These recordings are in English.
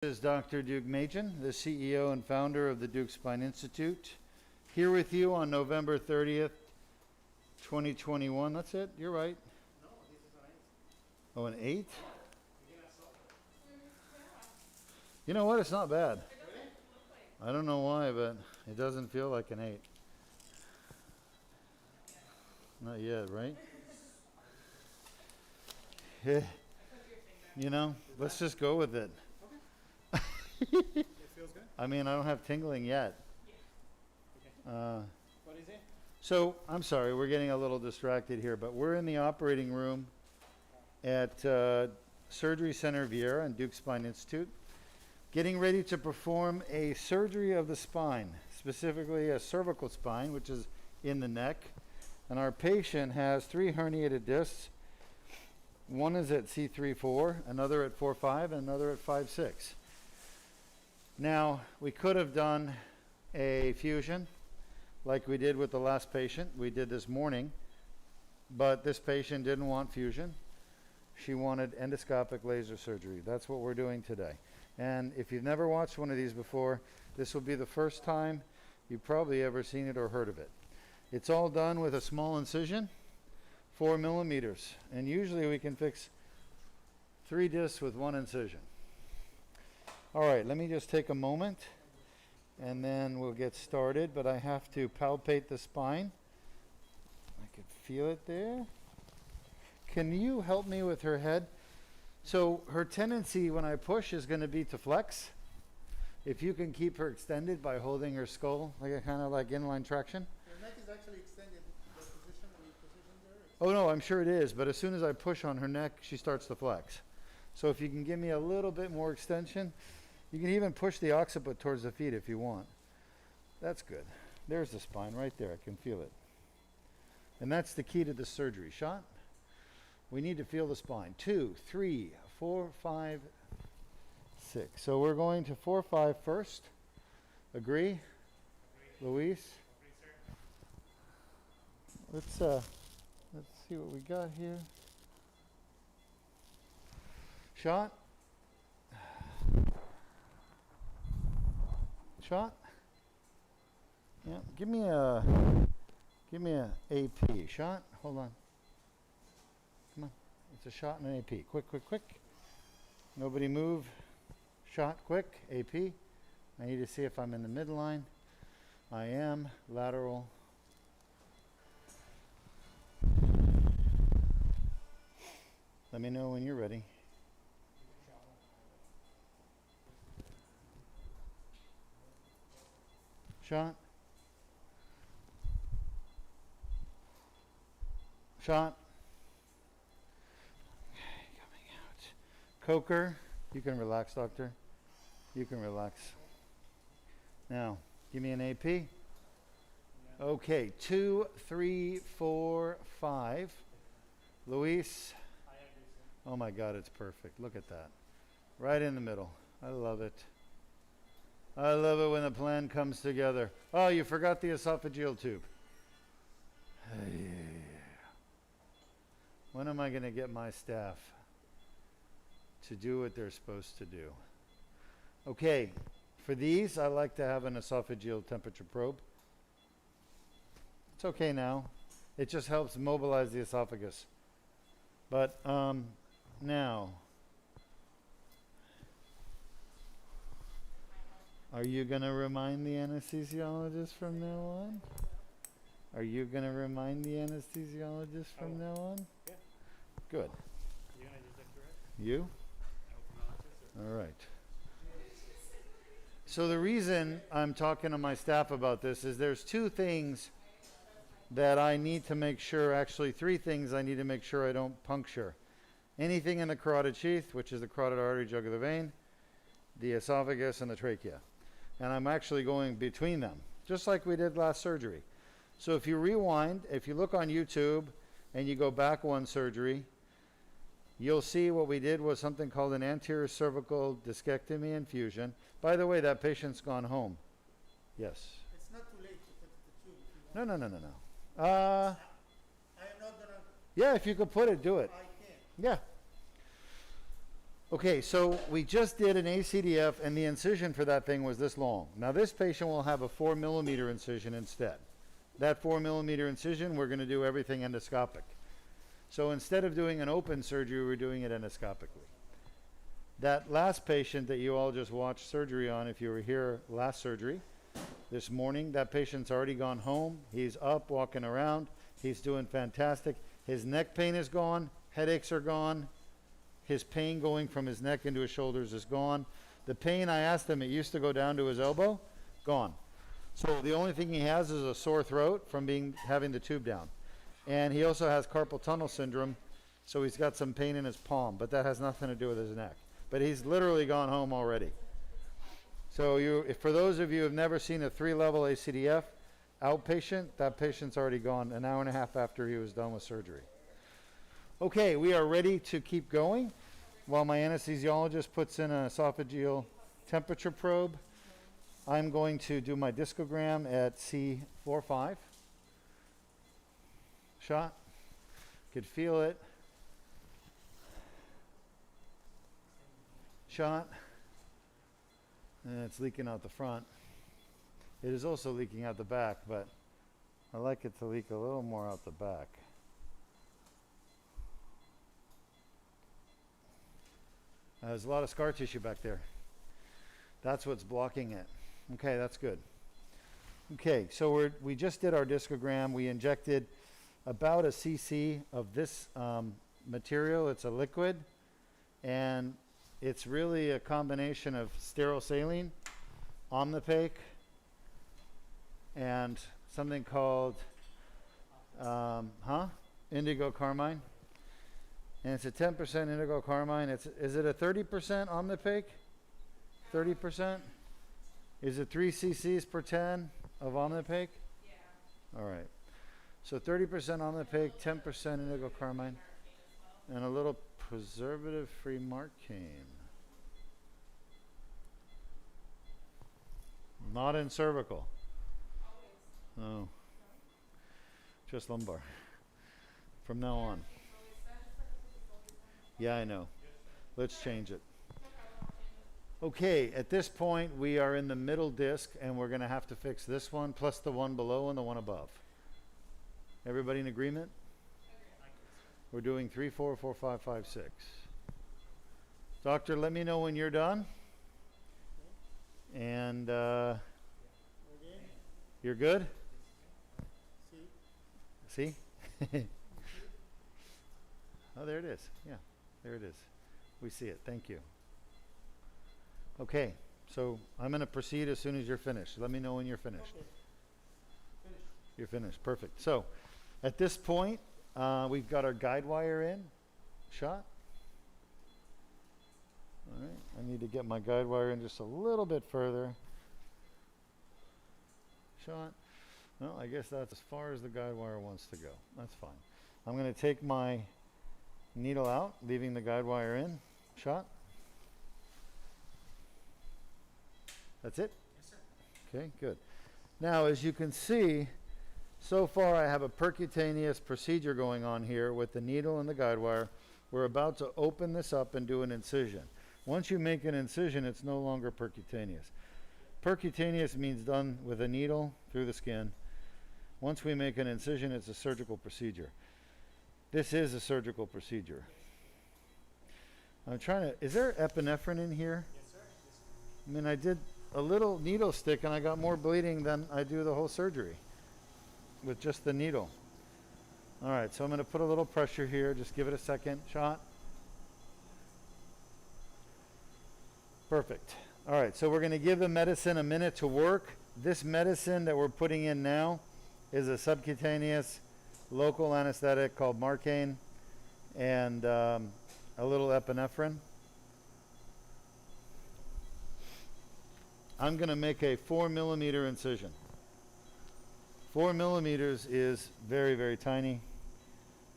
This is Dr. Deukmedjian, the CEO and founder of the Deuk Spine Institute, here with you on November 30th, 2021. That's it? You're right. No, this is an 8. Oh, an 8? You can assault it. You know what? It's not bad. Really? I don't know why, but it doesn't feel like an 8. Not yet, right? You know, let's just go with it. It feels good? I mean, I don't have tingling yet. Okay. What is it? So, I'm sorry, we're getting a little distracted here, but we're in the operating room at Surgery Center Viera and Deuk Spine Institute, getting ready to perform a surgery of the spine, specifically a cervical spine, which is in the neck. And our patient has 3 herniated discs. One is at C3-4, another at 4-5, and another at 5-6. Now, we could have done a fusion like we did with the last patient. We did this morning, but this patient didn't want fusion. She wanted endoscopic laser surgery. That's what we're doing today. And if you've never watched one of these before, this will be the first time you've probably ever seen it or heard of it. It's all done with a small incision, 4 millimeters, and usually we can fix 3 discs with 1 incision. All right, let me just take a moment and then we'll get started, but I have to palpate the spine. I can feel it there. Can you help me with her head? So her tendency when I push is going to be to flex. If you can keep her extended by holding her skull, like a kind of like inline traction. Your neck is actually extended. The position that you position there. Oh no, I'm sure it is, but as soon as I push on her neck, she starts to flex. So if you can give me a little bit more extension, you can even push the occiput towards the feet if you want. That's good. There's the spine right there. I can feel it. And that's the key to the surgery. Shot. We need to feel the spine. 2, 3, 4, 5, 6. So we're going to 4, 5 first. Agree? Luis? Let's see what we got here. Shot. Shot. Yeah, give me a AP. Shot. Hold on. Come on. It's a shot and an AP. Quick, quick, quick. Nobody move. Shot, quick. AP. I need to see if I'm in the midline. I am. Lateral. Let me know when you're ready. Shot. Shot. Okay, coming out. Coker. You can relax, doctor. You can relax. Now, give me an AP. Yeah. Okay, 2, 3, 4, 5. Luis. I agree, sir. Oh my God, it's perfect. Look at that. Right in the middle. I love it. I love it when the plan comes together. Oh, you forgot the esophageal tube. When am I going to get my staff to do what they're supposed to do? Okay, for these, I like to have an esophageal temperature probe. It's okay now. It just helps mobilize the esophagus. But now, are you going to remind the anesthesiologist from now on? Are you going to remind the anesthesiologist from now on? Yeah. Good. You're going to use that correct? You? I All right. So the reason I'm talking to my staff about this is there's 2 things that I need to make sure, actually 3 things I need to make sure I don't puncture. Anything in the carotid sheath, which is the carotid artery, jugular vein, the esophagus, and the trachea. And I'm actually going between them, just like we did last surgery. So if you rewind, if you look on YouTube and you go back 1 surgery, you'll see what we did was something called an anterior cervical discectomy and fusion. By the way, that patient's gone home. Yes. It's not too late to put the tube if you No, want. no, no, no, no. I am not going to. Yeah, if you could put it, do it. I can. Yeah. Okay, so we just did an ACDF and the incision for that thing was this long. Now this patient will have a 4 mm incision instead. That 4 mm incision, we're going to do everything endoscopic. So instead of doing an open surgery, we're doing it endoscopically. That last patient that you all just watched surgery on, if you were here last surgery, this morning, that patient's already gone home. He's up, walking around. He's doing fantastic. His neck pain is gone. Headaches are gone. His pain going from his neck into his shoulders is gone. The pain, I asked him, it used to go down to his elbow, gone. So the only thing he has is a sore throat from having the tube down. And he also has carpal tunnel syndrome, so he's got some pain in his palm, but that has nothing to do with his neck. But he's literally gone home already. So for those of you who have never seen a 3-level ACDF outpatient, that patient's already gone an hour and a half after he was done with surgery. Okay, we are ready to keep going while my anesthesiologist puts in an esophageal temperature probe. I'm going to do my discogram at C4-5. Shot. Could feel it. Shot. And it's leaking out the front. It is also leaking out the back, but I like it to leak a little more out the back. There's a lot of scar tissue back there. That's what's blocking it. Okay, that's good. Okay, so we just did our discogram. We injected about a cc of this material. It's a liquid, and it's really a combination of sterile saline, Omnipaque, and something called indigo carmine. And it's a 10% indigo carmine. Is it a 30% Omnipaque? 30%? Is it 3 cc's per 10 of Omnipaque? Yeah. All right. So 30% Omnipaque, 10% indigo carmine, and a little preservative-free Marcaine. Not in cervical. No. Just lumbar. From now on. Yeah, I know. Let's change it. Okay, at this point, we are in the middle disc, and we're going to have to fix this one, plus the one below and the one above. Everybody in agreement? We're doing 3, 4, 4, 5, 5, 6. Doctor, let me know when you're done. And you're good? See? Oh, there it is. Yeah, there it is. We see it. Thank you. Okay, so I'm going to proceed as soon as you're finished. Let me know when you're finished. Okay. Finished. You're finished. Perfect. So at this point, we've got our guide wire in. Shot. All right. I need to get my guide wire in just a little bit further. Shot. Well, I guess that's as far as the guide wire wants to go. That's fine. I'm going to take my needle out, leaving the guide wire in. Shot. That's it? Yes, sir. Okay, good. Now, as you can see, so far I have a percutaneous procedure going on here with the needle and the guide wire. We're about to open this up and do an incision. Once you make an incision, it's no longer percutaneous. Percutaneous means done with a needle through the skin. Once we make an incision, it's a surgical procedure. This is a surgical procedure. I'm trying to, is there epinephrine in here? Yes, sir. Yes, sir. I mean, I did a little needle stick and I got more bleeding than I do the whole surgery with just the needle. All right, so I'm going to put a little pressure here. Just give it a second. Shot. Perfect. All right, so we're going to give the medicine a minute to work. This medicine that we're putting in now is a subcutaneous local anesthetic called Marcaine and a little epinephrine. I'm going to make a 4 mm incision. 4 mm is very, very tiny,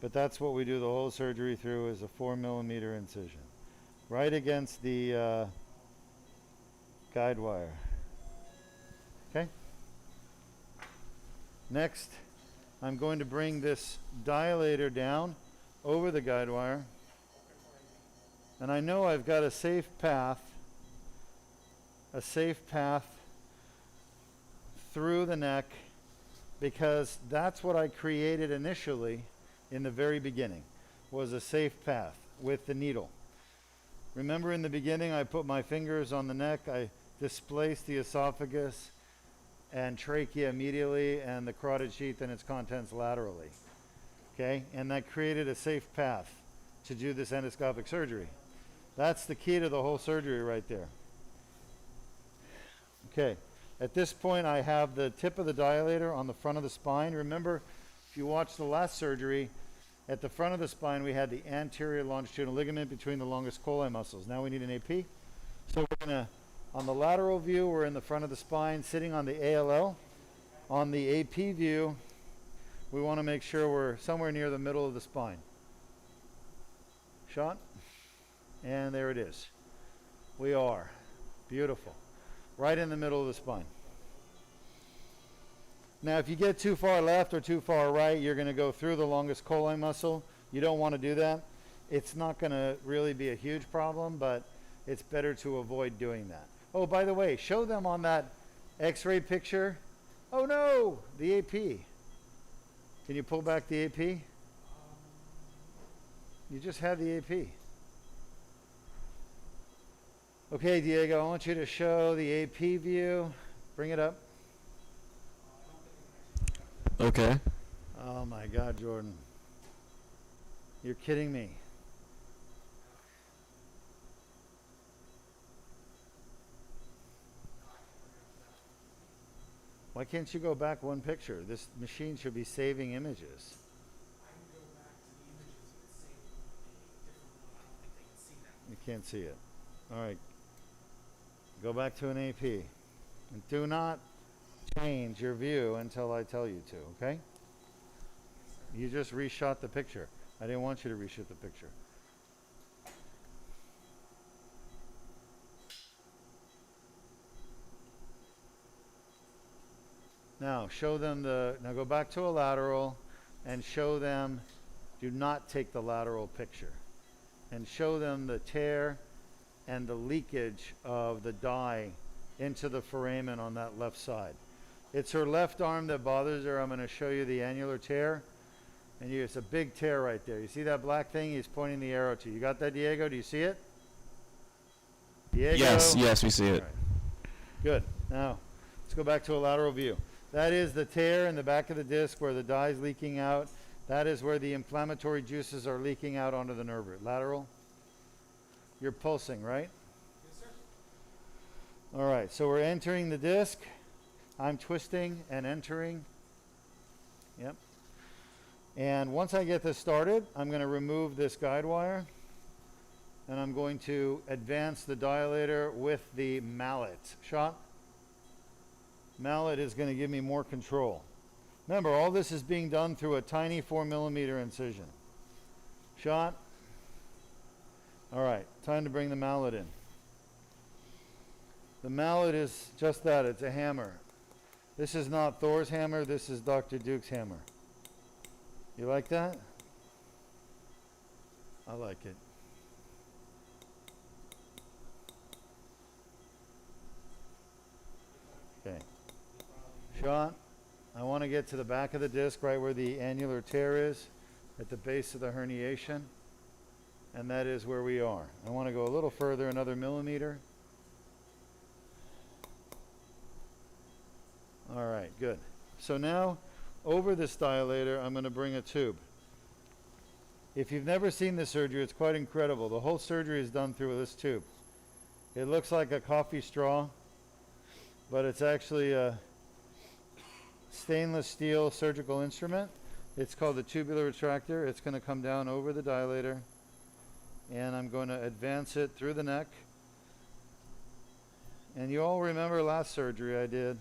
but that's what we do the whole surgery through, is a 4 mm incision. Right against the guide wire. Okay? Next, I'm going to bring this dilator down over the guide wire. And I know I've got a safe path through the neck, because that's what I created initially in the very beginning, was a safe path with the needle. Remember in the beginning I put my fingers on the neck, I displaced the esophagus and trachea immediately and the carotid sheath and its contents laterally. Okay, and that created a safe path to do this endoscopic surgery. That's the key to the whole surgery right there. Okay, at this point I have the tip of the dilator on the front of the spine. Remember, if you watched the last surgery, at the front of the spine we had the anterior longitudinal ligament between the longus coli muscles. Now we need an AP. So we're gonna, on the lateral view, we're in the front of the spine sitting on the ALL. On the AP view, we want to make sure we're somewhere near the middle of the spine. Shot. And there it is. We are. Beautiful. Right in the middle of the spine. Now if you get too far left or too far right, you're going to go through the longus coli muscle. You don't want to do that. It's not going to really be a huge problem, but it's better to avoid doing that. Oh, by the way, show them on that x-ray picture. Oh no, the AP. Can you pull back the AP? You just had the AP. Okay, Diego, I want you to show the AP view. Bring it up. Okay. Oh my God, Jordan. You're kidding me. Why can't you go back one picture? This machine should be saving images. I can go back to the images and save a different one. I don't think they can see that. You can't see it. All right. Go back to an AP. And do not change your view until I tell you to, okay? You just reshot the picture. I didn't want you to reshoot the picture. Now, show them now go back to a lateral and show them, do not take the lateral picture. And show them the tear and the leakage of the dye into the foramen on that left side. It's her left arm that bothers her. I'm going to show you the annular tear. And it's a big tear right there. You see that black thing? He's pointing the arrow to. You got that, Diego? Do you see it? Diego? Yes, we see it. All right. Good. Now, let's go back to a lateral view. That is the tear in the back of the disc where the dye is leaking out. That is where the inflammatory juices are leaking out onto the nerve root. Lateral. You're pulsing, right? Yes, sir. All right, so we're entering the disc. I'm twisting and entering. Yep. And once I get this started, I'm going to remove this guide wire. And I'm going to advance the dilator with the mallet. Shot. Mallet is going to give me more control. Remember, all this is being done through a tiny 4mm incision. Shot. All right, time to bring the mallet in. The mallet is just that, it's a hammer. This is not Thor's hammer, this is Dr. Deuk's hammer. You like that? I like it. Okay. Shot. I want to get to the back of the disc, right where the annular tear is, at the base of the herniation. And that is where we are. I want to go a little further, another millimeter. All right, good. So now, over this dilator, I'm going to bring a tube. If you've never seen this surgery, it's quite incredible. The whole surgery is done through this tube. It looks like a coffee straw, but it's actually a stainless steel surgical instrument. It's called the tubular retractor. It's going to come down over the dilator, and I'm going to advance it through the neck. And you all remember last surgery I did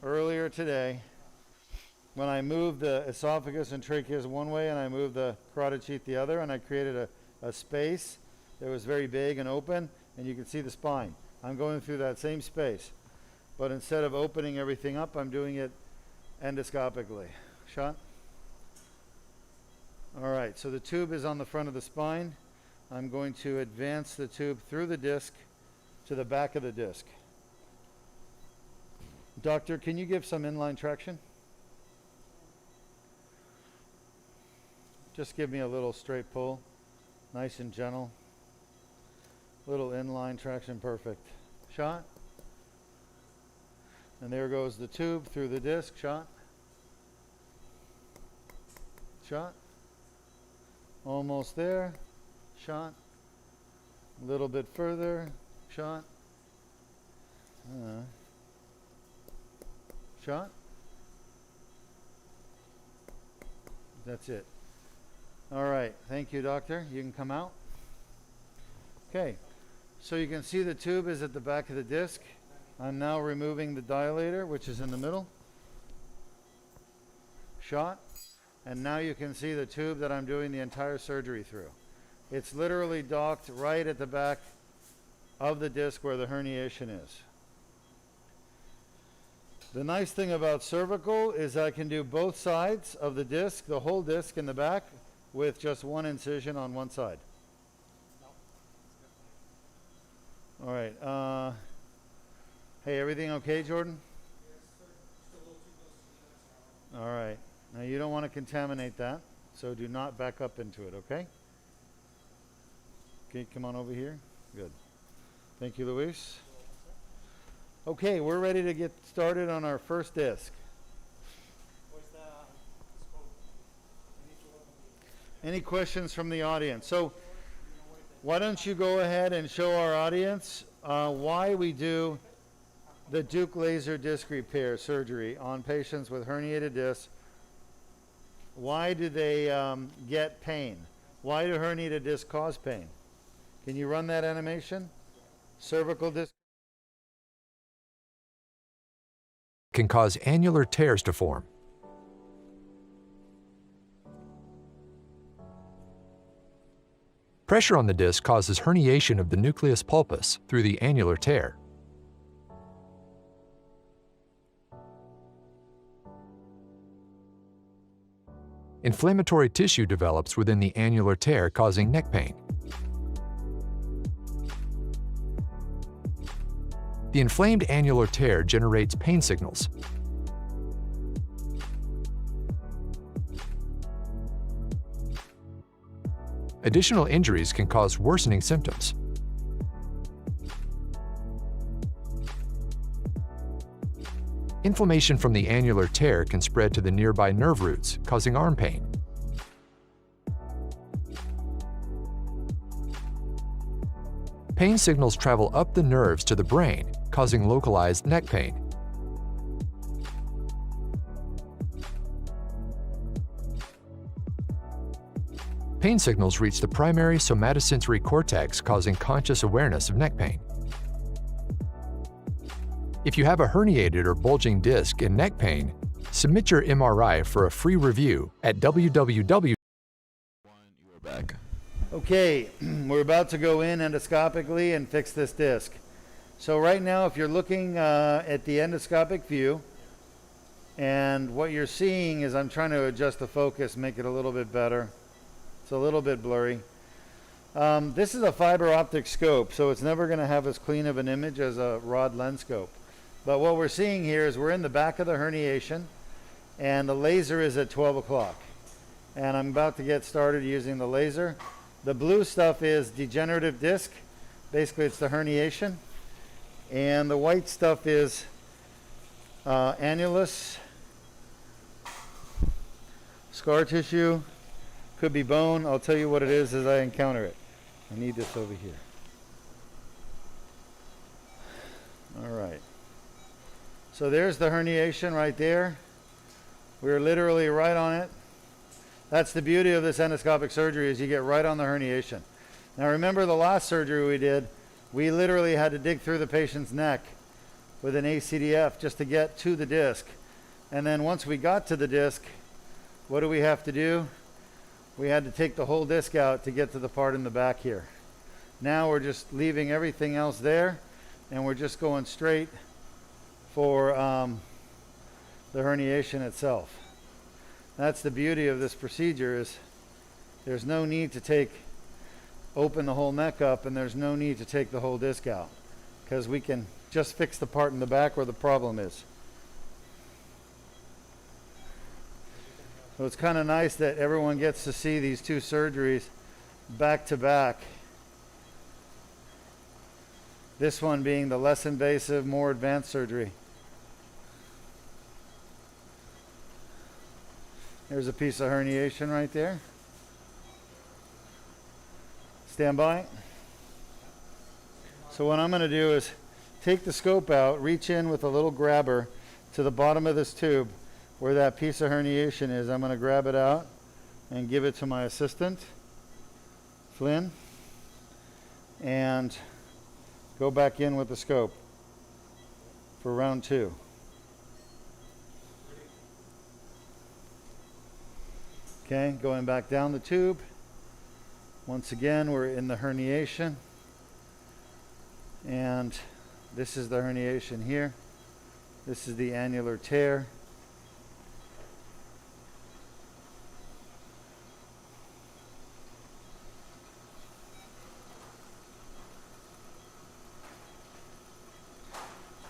earlier today when I moved the esophagus and tracheas one way and I moved the carotid sheath the other, and I created a space that was very big and open, and you can see the spine. I'm going through that same space, but instead of opening everything up, I'm doing it endoscopically. Shot. All right, so the tube is on the front of the spine. I'm going to advance the tube through the disc to the back of the disc. Doctor, can you give some inline traction? Just give me a little straight pull, nice and gentle. Little inline traction, perfect. Shot. And there goes the tube through the disc, shot. Shot. Almost there, shot. A little bit further, shot. Shot. That's it. All right, thank you, doctor. You can come out. Okay, so you can see the tube is at the back of the disc. I'm now removing the dilator, which is in the middle. Shot. And now you can see the tube that I'm doing the entire surgery through. It's literally docked right at the back of the disc where the herniation is. The nice thing about cervical is I can do both sides of the disc, the whole disc in the back, with just one incision on one side. All right. Hey, everything okay, Jordan? All right. Now you don't want to contaminate that, so do not back up into it, okay? Okay, come on over here. Good. Thank you, Luis. Okay, we're ready to get started on our first disc. Where's the scope? Any questions from the audience? So why don't you go ahead and show our audience why we do the Deuk laser disc repair surgery on patients with herniated discs. Why do they get pain? Why do herniated discs cause pain? Can you run that animation? Cervical disc. Can cause annular tears to form. Pressure on the disc causes herniation of the nucleus pulpus through the annular tear. Inflammatory tissue develops within the annular tear, causing neck pain. The inflamed annular tear generates pain signals. Additional injuries can cause worsening symptoms. Inflammation from the annular tear can spread to the nearby nerve roots, causing arm pain. Pain signals travel up the nerves to the brain, causing localized neck pain. Pain signals reach the primary somatosensory cortex, causing conscious awareness of neck pain. If you have a herniated or bulging disc and neck pain, submit your MRI for a free review at www. You are back. Okay, we're about to go in endoscopically and fix this disc. So right now, if you're looking at the endoscopic view, and what you're seeing is I'm trying to adjust the focus, make it a little bit better. It's a little bit blurry. This is a fiber optic scope, so it's never going to have as clean of an image as a rod lens scope. But what we're seeing here is we're in the back of the herniation, and the laser is at 12 o'clock. And I'm about to get started using the laser. The blue stuff is degenerative disc. Basically, it's the herniation. And the white stuff is annulus, scar tissue, could be bone. I'll tell you what it is as I encounter it. I need this over here. All right. So there's the herniation right there. We're literally right on it. That's the beauty of this endoscopic surgery, is you get right on the herniation. Now remember the last surgery we did, we literally had to dig through the patient's neck with an ACDF just to get to the disc. And then once we got to the disc, what do we have to do? We had to take the whole disc out to get to the part in the back here. Now we're just leaving everything else there, and we're just going straight for the herniation itself. That's the beauty of this procedure, is there's no need to take open the whole neck up, and there's no need to take the whole disc out because we can just fix the part in the back where the problem is. So it's kind of nice that everyone gets to see these two surgeries back to back. This one being the less invasive, more advanced surgery. There's a piece of herniation right there. Stand by. So what I'm going to do is take the scope out, reach in with a little grabber to the bottom of this tube where that piece of herniation is. I'm going to grab it out and give it to my assistant, Flynn, and go back in with the scope for round 2. Okay, going back down the tube. Once again, we're in the herniation. And this is the herniation here. This is the annular tear.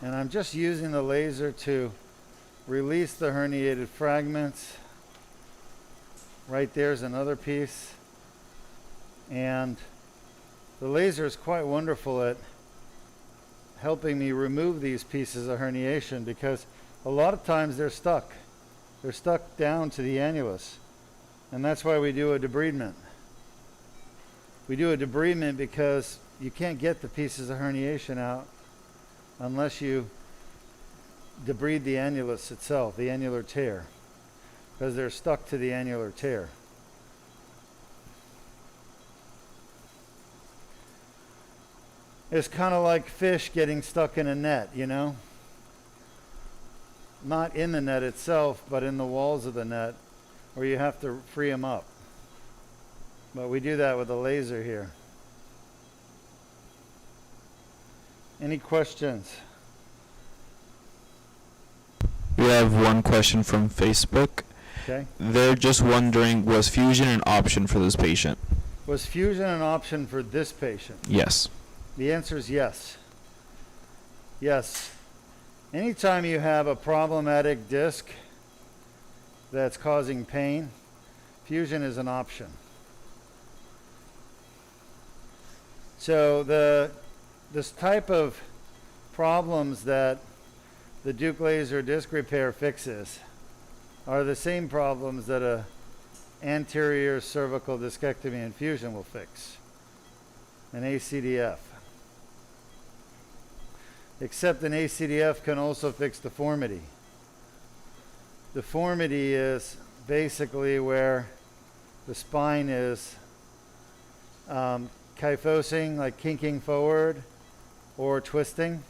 And I'm just using the laser to release the herniated fragments. Right there's another piece. And the laser is quite wonderful at helping me remove these pieces of herniation because a lot of times they're stuck. They're stuck down to the annulus. And that's why we do a debridement. We do a debridement because you can't get the pieces of herniation out unless you debride the annulus itself, the annular tear, because they're stuck to the annular tear. It's kind of like fish getting stuck in a net, you know? Not in the net itself, but in the walls of the net, where you have to free them up. But we do that with a laser here. Any questions? We have one question from Facebook. Okay. They're just wondering, was fusion an option for this patient? Was fusion an option for this patient? Yes. The answer is yes. Yes. Anytime you have a problematic disc that's causing pain, fusion is an option. So this type of problems that the Deuk laser disc repair fixes are the same problems that a anterior cervical discectomy and fusion will fix, an ACDF. Except an ACDF can also fix deformity. Deformity is basically where the spine is kyphosing, like kinking forward, or twisting.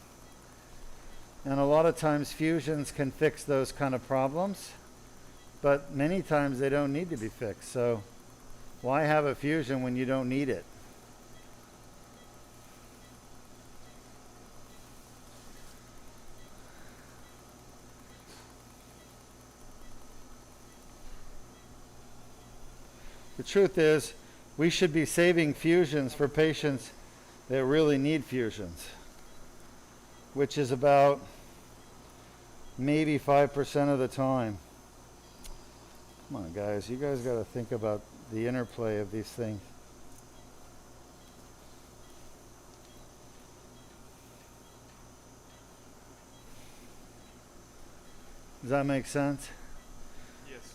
And a lot of times fusions can fix those kind of problems, but many times they don't need to be fixed. So why have a fusion when you don't need it? The truth is, we should be saving fusions for patients that really need fusions, which is about maybe 5% of the time. Come on, guys. You guys got to think about the interplay of these things. Does that make sense? Yes.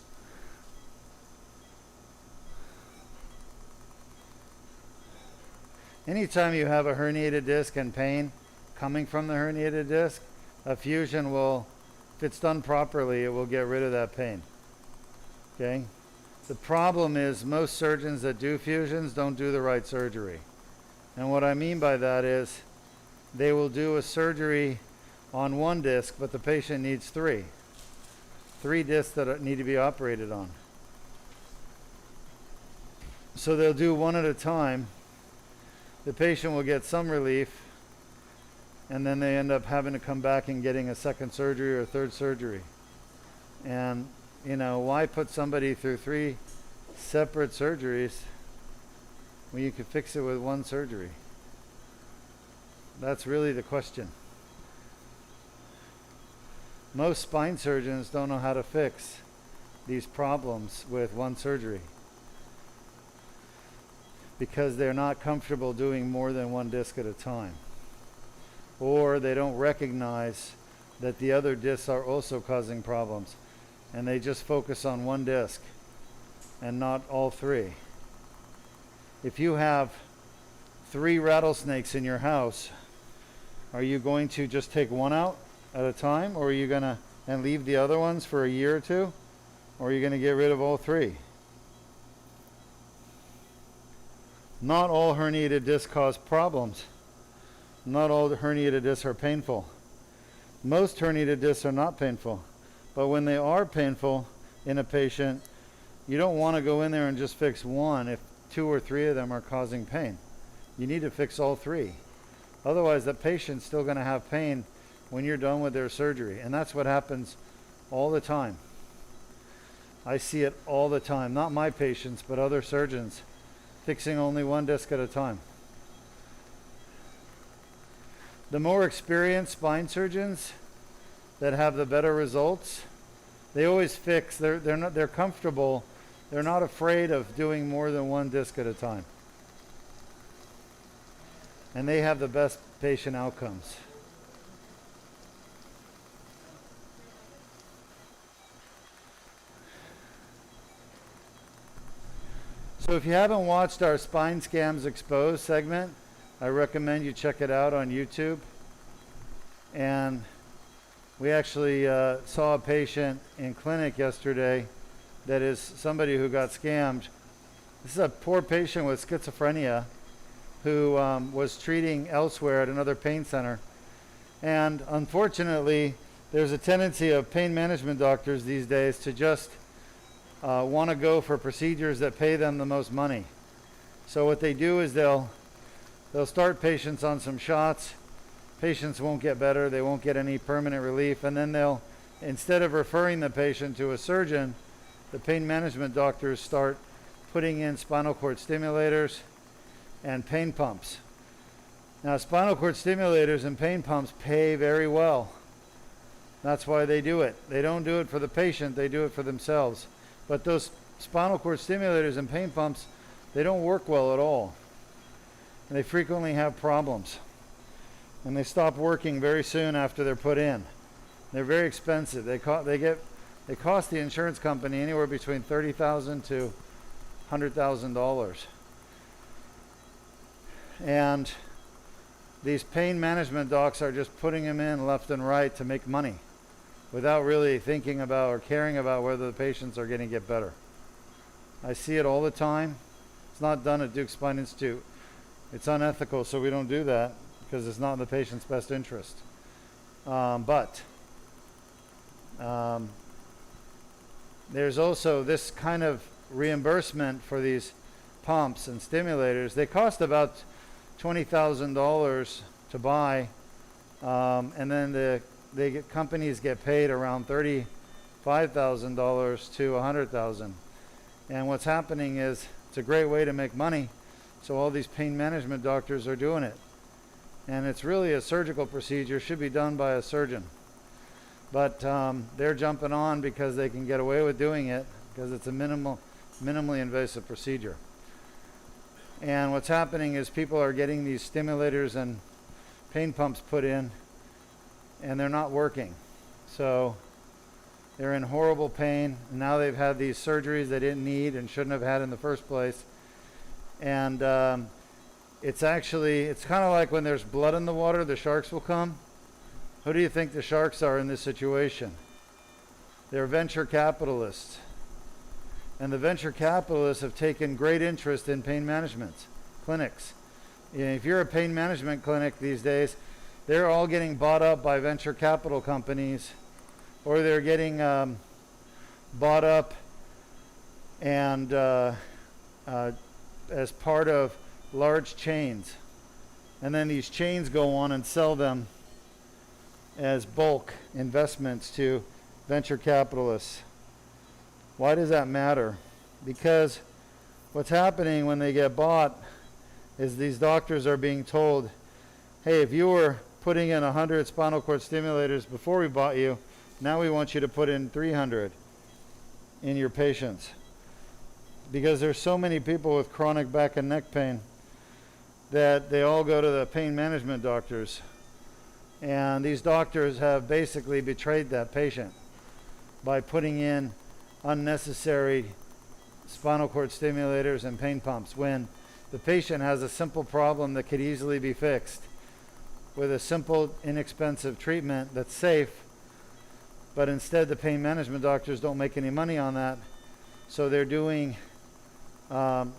Anytime you have a herniated disc and pain coming from the herniated disc, a fusion will, if it's done properly, it will get rid of that pain. Okay? The problem is most surgeons that do fusions don't do the right surgery. And what I mean by that is they will do a surgery on one disc, but the patient needs three discs that need to be operated on. So they'll do one at a time. The patient will get some relief, and then they end up having to come back and getting a second surgery or a third surgery. And, you know, why put somebody through 3 separate surgeries when you could fix it with one surgery? That's really the question. Most spine surgeons don't know how to fix these problems with one surgery because they're not comfortable doing more than one disc at a time, or they don't recognize that the other discs are also causing problems, and they just focus on one disc and not all three. If you have 3 rattlesnakes in your house, are you going to just take one out at a time, or are you going to and leave the other ones for a year or two, or are you going to get rid of all 3? Not all herniated discs cause problems. Not all herniated discs are painful. Most herniated discs are not painful, but when they are painful in a patient, you don't want to go in there and just fix one if 2 or 3 of them are causing pain. You need to fix all 3. Otherwise, the patient's still going to have pain when you're done with their surgery, and that's what happens all the time. I see it all the time, not my patients, but other surgeons fixing only one disc at a time. The more experienced spine surgeons that have the better results, they always fix. They're comfortable. They're not afraid of doing more than one disc at a time, and they have the best patient outcomes. So if you haven't watched our Spine Scams Exposed segment, I recommend you check it out on YouTube. And we actually saw a patient in clinic yesterday that is somebody who got scammed. This is a poor patient with schizophrenia who was treating elsewhere at another pain center. And unfortunately, there's a tendency of pain management doctors these days to just want to go for procedures that pay them the most money. So what they do is they'll start patients on some shots. Patients won't get better. They won't get any permanent relief. And then they'll, instead of referring the patient to a surgeon, the pain management doctors start putting in spinal cord stimulators and pain pumps. Now, spinal cord stimulators and pain pumps pay very well. That's why they do it. They don't do it for the patient. They do it for themselves. But those spinal cord stimulators and pain pumps, they don't work well at all. And they frequently have problems. And they stop working very soon after they're put in. They're very expensive. They cost the insurance company anywhere between $30,000 to $100,000. And these pain management docs are just putting them in left and right to make money, without really thinking about or caring about whether the patients are going to get better. I see it all the time. It's not done at Deuk Spine Institute. It's unethical, so we don't do that because it's not in the patient's best interest. But there's also this kind of reimbursement for these pumps and stimulators. They cost about $20,000 to buy, and then companies get paid around $35,000 to $100,000. And what's happening is it's a great way to make money, so all these pain management doctors are doing it. And it's really a surgical procedure, should be done by a surgeon. But they're jumping on because they can get away with doing it because it's a minimally invasive procedure. And what's happening is people are getting these stimulators and pain pumps put in, and they're not working. So they're in horrible pain. Now they've had these surgeries they didn't need and shouldn't have had in the first place. And it's kind of like when there's blood in the water, the sharks will come. Who do you think the sharks are in this situation? They're venture capitalists. And the venture capitalists have taken great interest in pain management clinics. If you're a pain management clinic these days, they're all getting bought up by venture capital companies, or they're getting bought up and as part of large chains. And then these chains go on and sell them as bulk investments to venture capitalists. Why does that matter? Because what's happening when they get bought is these doctors are being told, hey, if you were putting in 100 spinal cord stimulators before we bought you, now we want you to put in 300 in your patients. Because there's so many people with chronic back and neck pain that they all go to the pain management doctors. And these doctors have basically betrayed that patient by putting in unnecessary spinal cord stimulators and pain pumps when the patient has a simple problem that could easily be fixed with a simple, inexpensive treatment that's safe. But instead, the pain management doctors don't make any money on that. So they're doing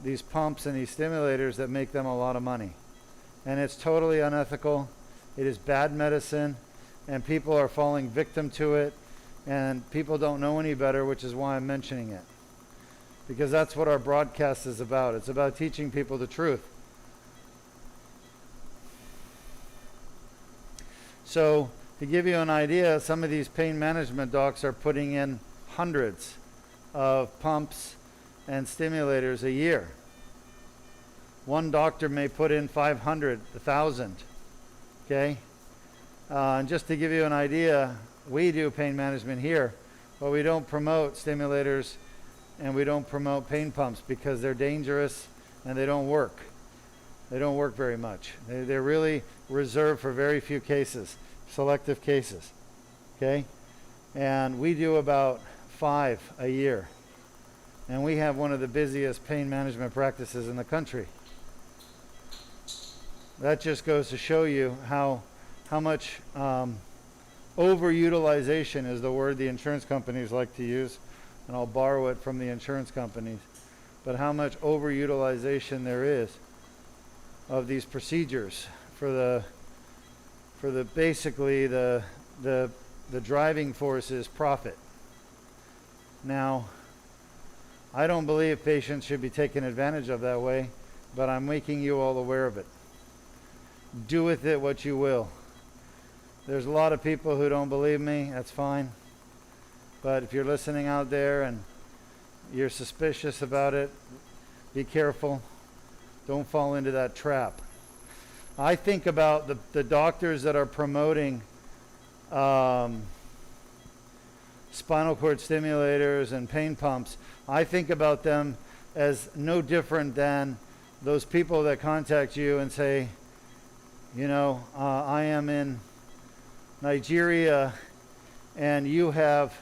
these pumps and these stimulators that make them a lot of money. And it's totally unethical. It is bad medicine, and people are falling victim to it, and people don't know any better, which is why I'm mentioning it. Because that's what our broadcast is about. It's about teaching people the truth. So, to give you an idea, some of these pain management docs are putting in hundreds of pumps and stimulators a year. One doctor may put in 500, 1,000. Okay? And just to give you an idea, we do pain management here, but we don't promote stimulators and we don't promote pain pumps because they're dangerous and they don't work. They don't work very much. They're really reserved for very few cases, selective cases. Okay? And we do about 5 a year. And we have one of the busiest pain management practices in the country. That just goes to show you how much overutilization is the word the insurance companies like to use, and I'll borrow it from the insurance companies, but how much overutilization there is of these procedures for the basically the driving force is profit. Now, I don't believe patients should be taken advantage of that way, but I'm making you all aware of it. Do with it what you will. There's a lot of people who don't believe me. That's fine. But if you're listening out there and you're suspicious about it, be careful. Don't fall into that trap. I think about the doctors that are promoting spinal cord stimulators and pain pumps. I think about them as no different than those people that contact you and say, you know, I am in Nigeria and you have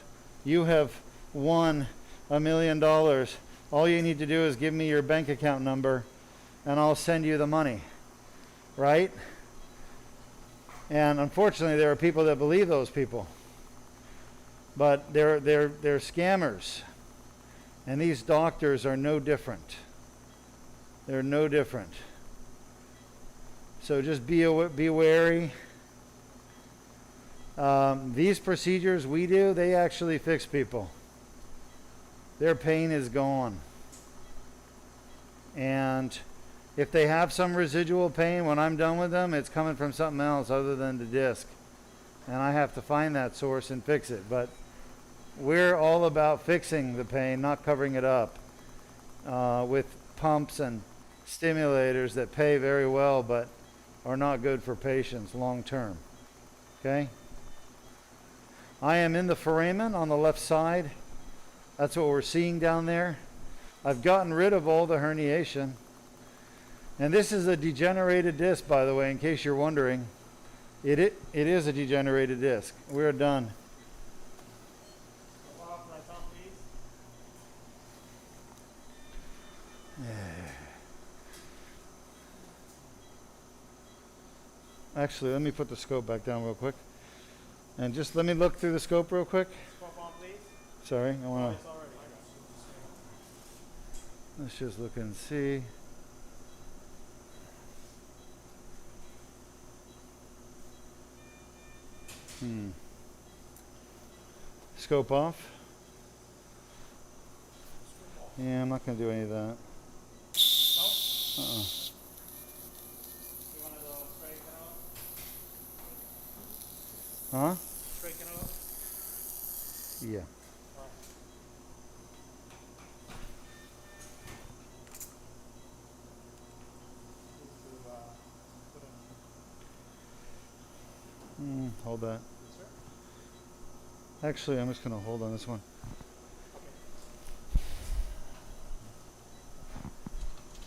won $1 million. All you need to do is give me your bank account number and I'll send you the money. Right? And unfortunately there are people that believe those people. But they're scammers. And these doctors are no different. They're no different. So just be wary. These procedures we do, they actually fix people. Their pain is gone. And if they have some residual pain, when I'm done with them, it's coming from something else other than the disc. And I have to find that source and fix it. But we're all about fixing the pain, not covering it up with pumps and stimulators that pay very well but are not good for patients long term. Okay? I am in the foramen on the left side. That's what we're seeing down there. I've gotten rid of all the herniation. And this is a degenerated disc, by the way, in case you're wondering. It is a degenerated disc. We're done. Actually, let me put the scope back down real quick. And just let me look through the scope real quick. Sorry, I want to... Let's just look and see. Scope off. Yeah, I'm not going to do any of that. Huh? Yeah. hold that. Actually, I'm just going to hold on this one.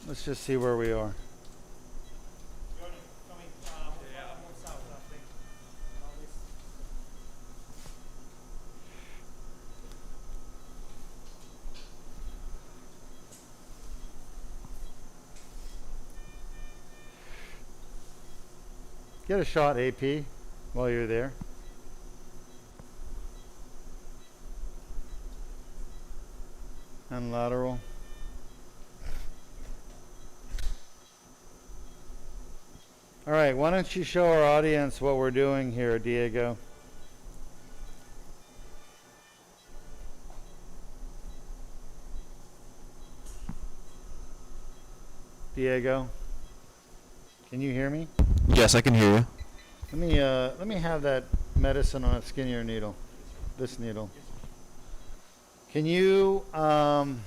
Let's just see where we are. Get a shot, AP, while you're there. And lateral. All right, why don't you show our audience what we're doing here, Diego? Diego, can you hear me? Yes, I can hear you. Let me have that medicine on a skinnier needle. This needle. Can you run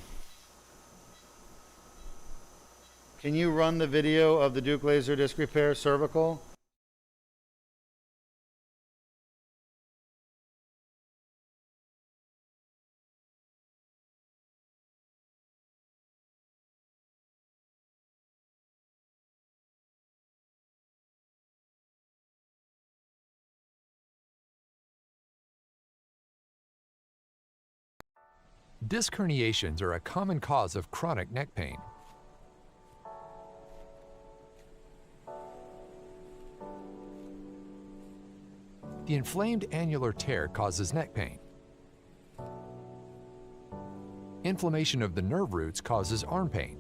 the video of the Deuk laser disc repair cervical? Disc herniations are a common cause of chronic neck pain. The inflamed annular tear causes neck pain. Inflammation of the nerve roots causes arm pain.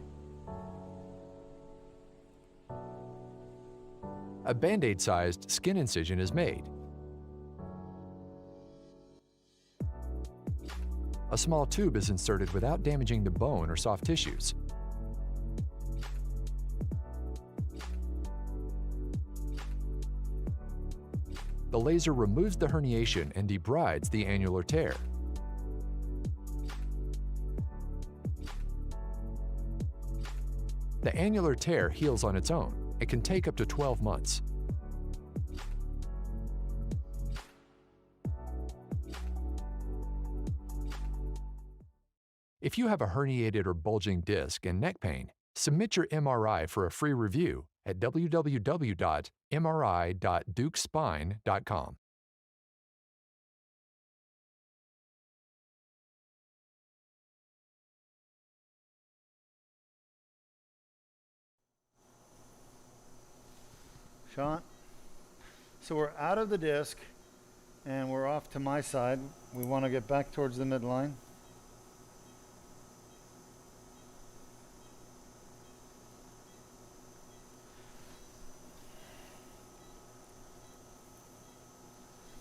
A Band-Aid-sized skin incision is made. A small tube is inserted without damaging the bone or soft tissues. The laser removes the herniation and debrides the annular tear. The annular tear heals on its own. It can take up to 12 months. If you have a herniated or bulging disc and neck pain, submit your MRI for a free review at www.mri.deukspine.com. Sean? So we're out of the disc and we're off to my side. We want to get back towards the midline.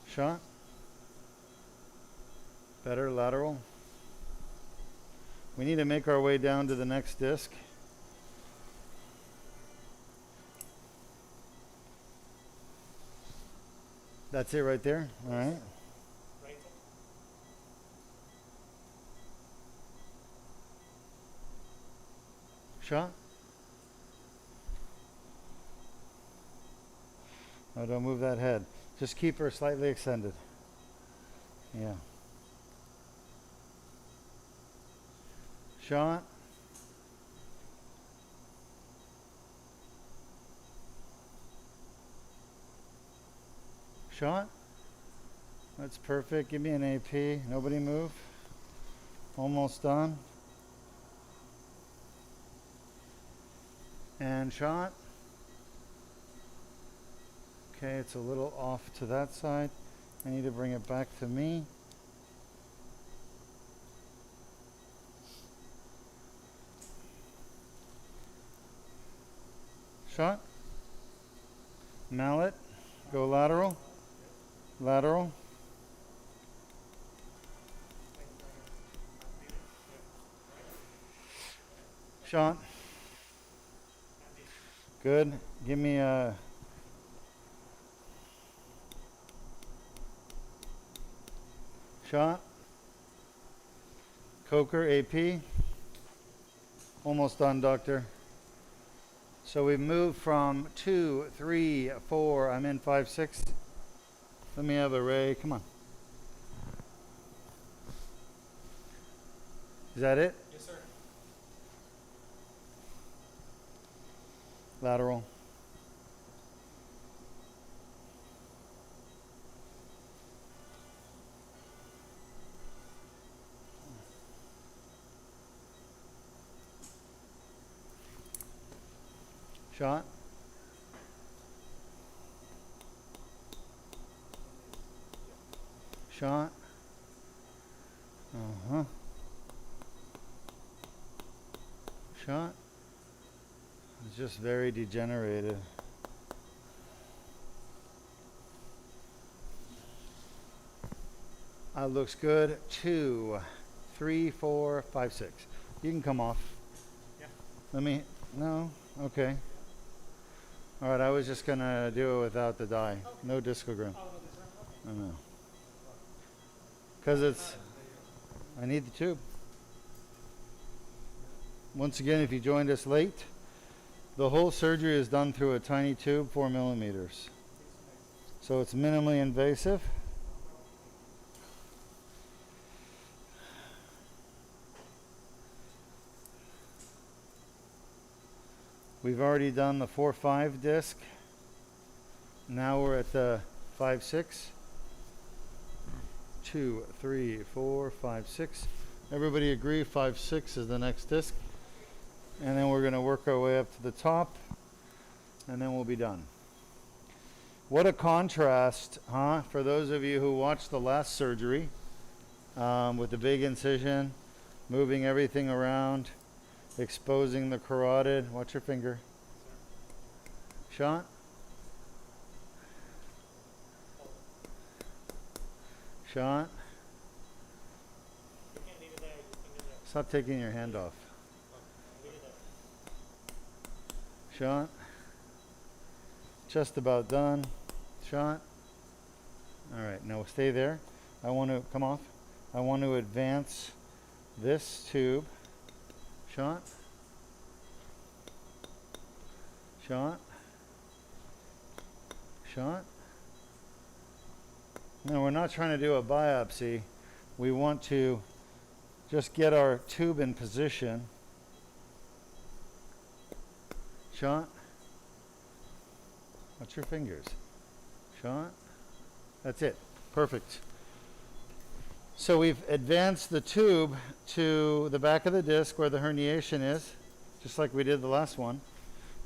Shot. Better lateral. We need to make our way down to the next disc. That's it right there. All right. Shot. Oh, don't move that head. Just keep her slightly extended. Yeah. Shot. Shot. That's perfect. Give me an AP. Nobody move. Almost done. And shot. Okay, it's a little off to that side. I need to bring it back to me. Shot. Mallet. Go lateral. Lateral. Shot. Good. Give me a shot. Coker AP. Almost done, doctor. So we've moved from 2, 3, 4. I'm in 5, 6. Let me have a ray. Come on. Is that it? Yes, sir. Lateral. Shot. Shot. Uh-huh. Shot. It's just very degenerated. Looks good. 2, 3, 4, 5, 6. You can come off. Yeah. Let me, no? Okay. All right, I was just gonna do it without the dye. Okay. No discogram. Oh, no, this one? Okay. I know. Because it's, I need the tube. Once again, if you joined us late, the whole surgery is done through a tiny tube, 4 millimeters. So it's minimally invasive. We've already done the 4-5 disc. Now we're at the 5-6. 2, 3, 4, 5, 6. Everybody agree 5-6 is the next disc. And then we're going to work our way up to the top. And then we'll be done. What a contrast, huh? For those of you who watched the last surgery with the big incision, moving everything around, exposing the carotid. Watch your finger. Shot. Shot. You can't leave it there. Your finger there. Stop taking your hand off. Leave it there. Shot. Just about done. Shot. All right, now stay there. I want to come off. I want to advance this tube. Shot. Shot. Shot. No, we're not trying to do a biopsy. We want to just get our tube in position. Shot. Watch your fingers. Shot. That's it. Perfect. So we've advanced the tube to the back of the disc where the herniation is, just like we did the last one.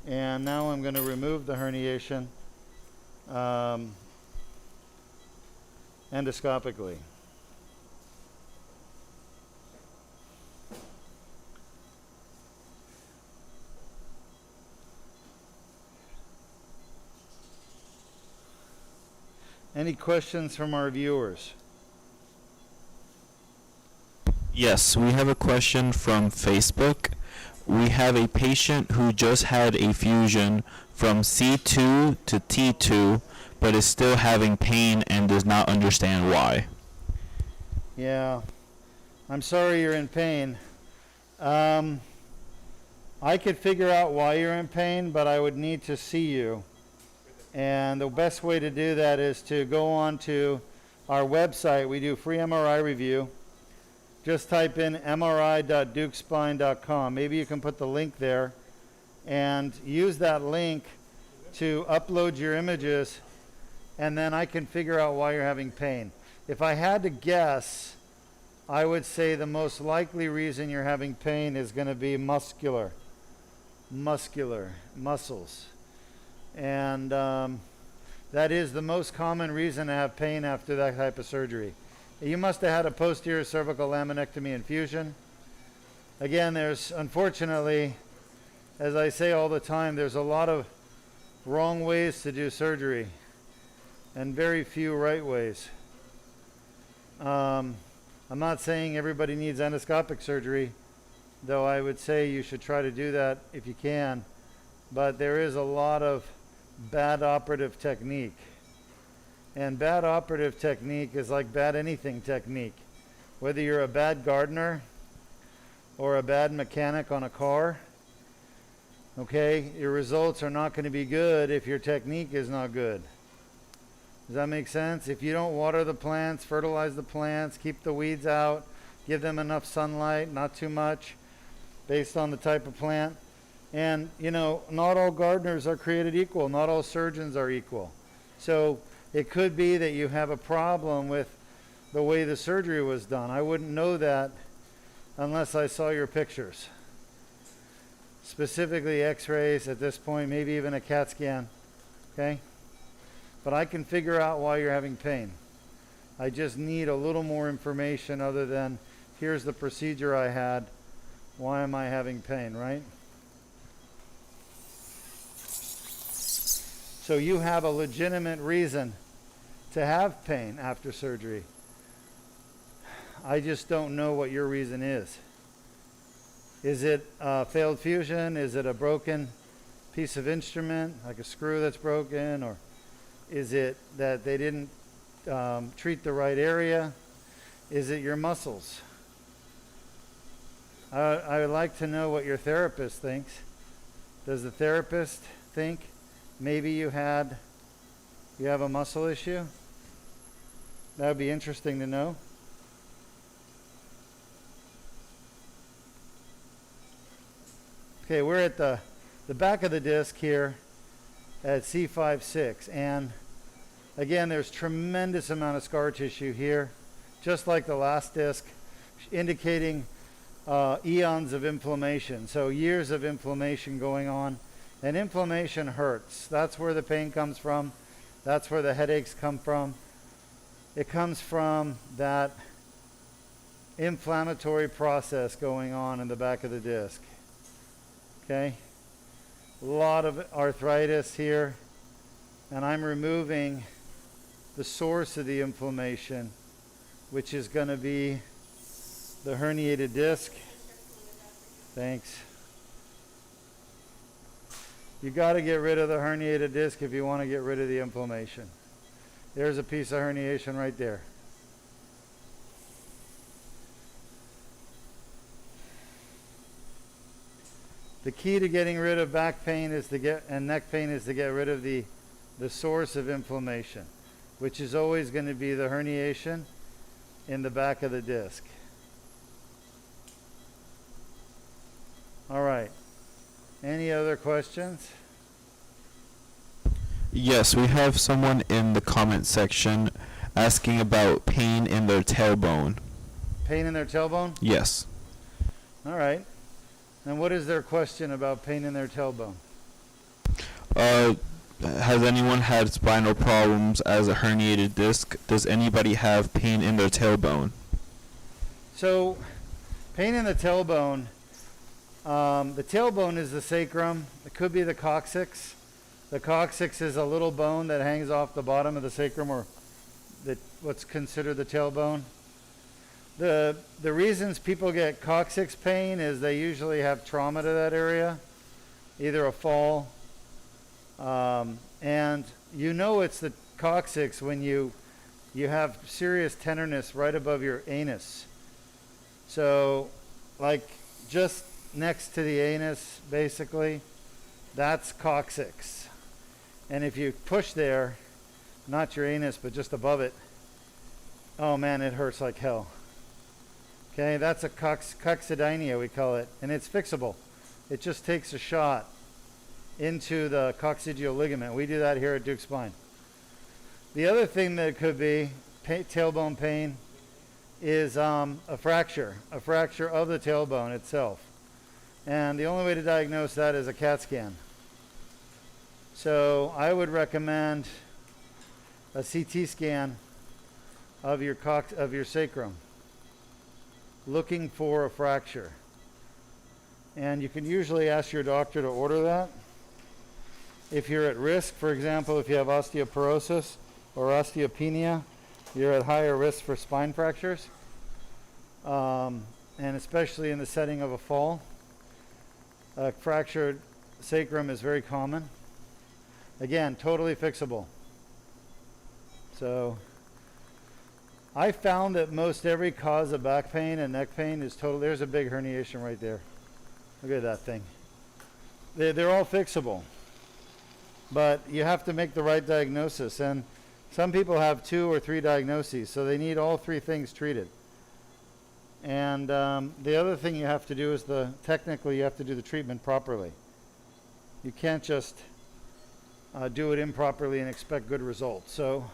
And now I'm going to remove the herniation endoscopically. Any questions from our viewers? Yes, we have a question from Facebook. We have a patient who just had a fusion from C2 to T2, but is still having pain and does not understand why. Yeah, I'm sorry you're in pain. I could figure out why you're in pain, but I would need to see you. And the best way to do that is to go on to our website. We do free MRI review. Just type in mri.deukspine.com. Maybe you can put the link there and use that link to upload your images, and then I can figure out why you're having pain. If I had to guess, I would say the most likely reason you're having pain is going to be muscles. And that is the most common reason to have pain after that type of surgery. You must have had a posterior cervical laminectomy infusion. Again, there's, unfortunately, as I say all the time, there's a lot of wrong ways to do surgery and very few right ways. I'm not saying everybody needs endoscopic surgery, though I would say you should try to do that if you can. But there is a lot of bad operative technique. And bad operative technique is like bad anything technique. Whether you're a bad gardener or a bad mechanic on a car, okay, your results are not going to be good if your technique is not good. Does that make sense? If you don't water the plants, fertilize the plants, keep the weeds out, give them enough sunlight, not too much, based on the type of plant. And, you know, not all gardeners are created equal. Not all surgeons are equal. So it could be that you have a problem with the way the surgery was done. I wouldn't know that unless I saw your pictures. Specifically x-rays at this point, maybe even a CAT scan, okay? But I can figure out why you're having pain. I just need a little more information other than, here's the procedure I had, why am I having pain, right? So you have a legitimate reason to have pain after surgery. I just don't know what your reason is. Is it a failed fusion? Is it a broken piece of instrument, like a screw that's broken? Or is it that they didn't treat the right area? Is it your muscles? I would like to know what your therapist thinks. Does the therapist think maybe you have a muscle issue? That would be interesting to know. Okay, we're at the back of the disc here at C5-6, and again, there's tremendous amount of scar tissue here, just like the last disc, indicating eons of inflammation. So years of inflammation going on, and inflammation hurts. That's where the pain comes from. That's where the headaches come from. It comes from that inflammatory process going on in the back of the disc. Okay, a lot of arthritis here, and I'm removing the source of the inflammation, which is going to be the herniated disc. Thanks. You got to get rid of the herniated disc if you want to get rid of the inflammation. There's a piece of herniation right there. The key to getting rid of back pain is and neck pain is to get rid of the source of inflammation, which is always going to be the herniation in the back of the disc. All right. Any other questions? Yes, we have someone in the comment section asking about pain in their tailbone. Pain in their tailbone? Yes. All right. And what is their question about pain in their tailbone? Has anyone had spinal problems as a herniated disc? Does anybody have pain in their tailbone? So, pain in the tailbone is the sacrum. It could be the coccyx. The coccyx is a little bone that hangs off the bottom of the sacrum, or what's considered the tailbone. The reasons people get coccyx pain is they usually have trauma to that area, either a fall, and you know it's the coccyx when you have serious tenderness right above your anus. So, like just next to the anus, basically, that's coccyx. And if you push there, not your anus, but just above it, oh man, it hurts like hell. Okay, that's a coccydynia, we call it, and it's fixable. It just takes a shot into the coccygeal ligament. We do that here at Deuk Spine. The other thing that could be tailbone pain is a fracture of the tailbone itself. And the only way to diagnose that is a CAT scan. So I would recommend a CT scan of your sacrum, looking for a fracture. And you can usually ask your doctor to order that. If you're at risk, for example, if you have osteoporosis or osteopenia, you're at higher risk for spine fractures, and especially in the setting of a fall. A fractured sacrum is very common. Again, totally fixable. So I found that most every cause of back pain and neck pain is total. There's a big herniation right there. Look at that thing. They're all fixable. But you have to make the right diagnosis. And Some people have 2 or 3 diagnoses, so they need all 3 things treated. And the other thing you have to do is technically you have to do the treatment properly. You can't just do it improperly and expect good results. So,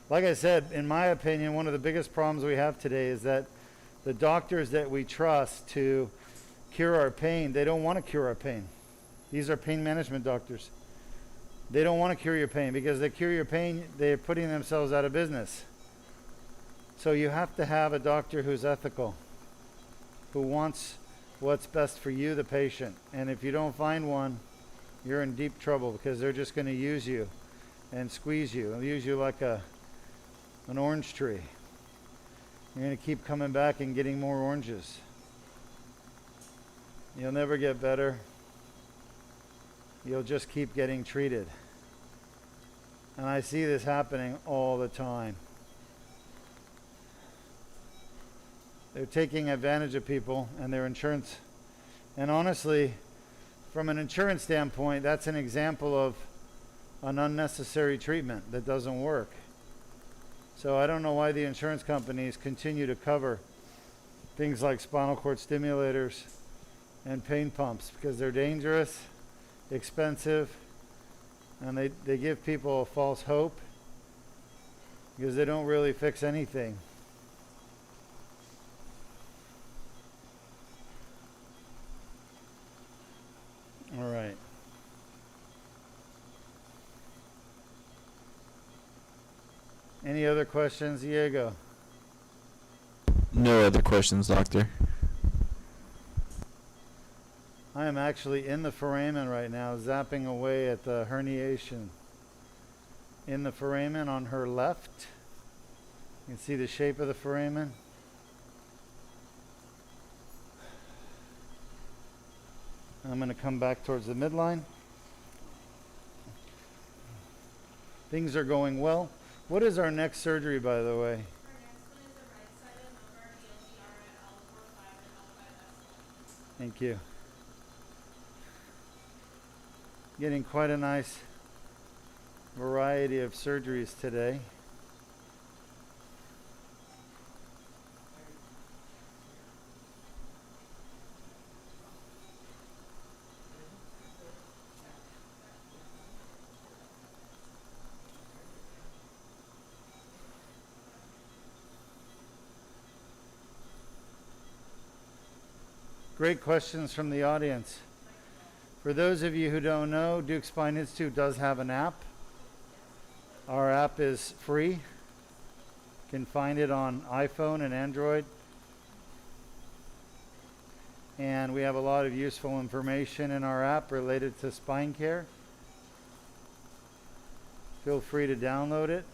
like I said, in my opinion, one of the biggest problems we have today is that the doctors that we trust to cure our pain, they don't want to cure our pain. These are pain management doctors. They don't want to cure your pain, because they cure your pain, they're putting themselves out of business. So you have to have a doctor who's ethical, who wants what's best for you, the patient. And if you don't find one, you're in deep trouble, because they're just going to use you and squeeze you. They'll use you like an orange tree. You're going to keep coming back and getting more oranges. You'll never get better. You'll just keep getting treated. And I see this happening all the time. They're taking advantage of people and their insurance. And honestly, from an insurance standpoint, that's an example of an unnecessary treatment that doesn't work. So I don't know why the insurance companies continue to cover things like spinal cord stimulators and pain pumps, because they're dangerous, expensive, and they give people a false hope, because they don't really fix anything. All right. Any other questions, Diego? No other questions, doctor. I am actually in the foramen right now, zapping away at the herniation. In the foramen on her left. You can see the shape of the foramen. I'm going to come back towards the midline. Things are going well. What is our next surgery, by the way? Our next one is a right-sided lumbar DLDR at L4-5 and L5-S1. Thank you. Getting quite a nice variety of surgeries today. Great questions from the audience. For those of you who don't know, Deuk Spine Institute does have an app. Our app is free. You can find it on iPhone and Android. And we have a lot of useful information in our app related to spine care. Feel free to download it.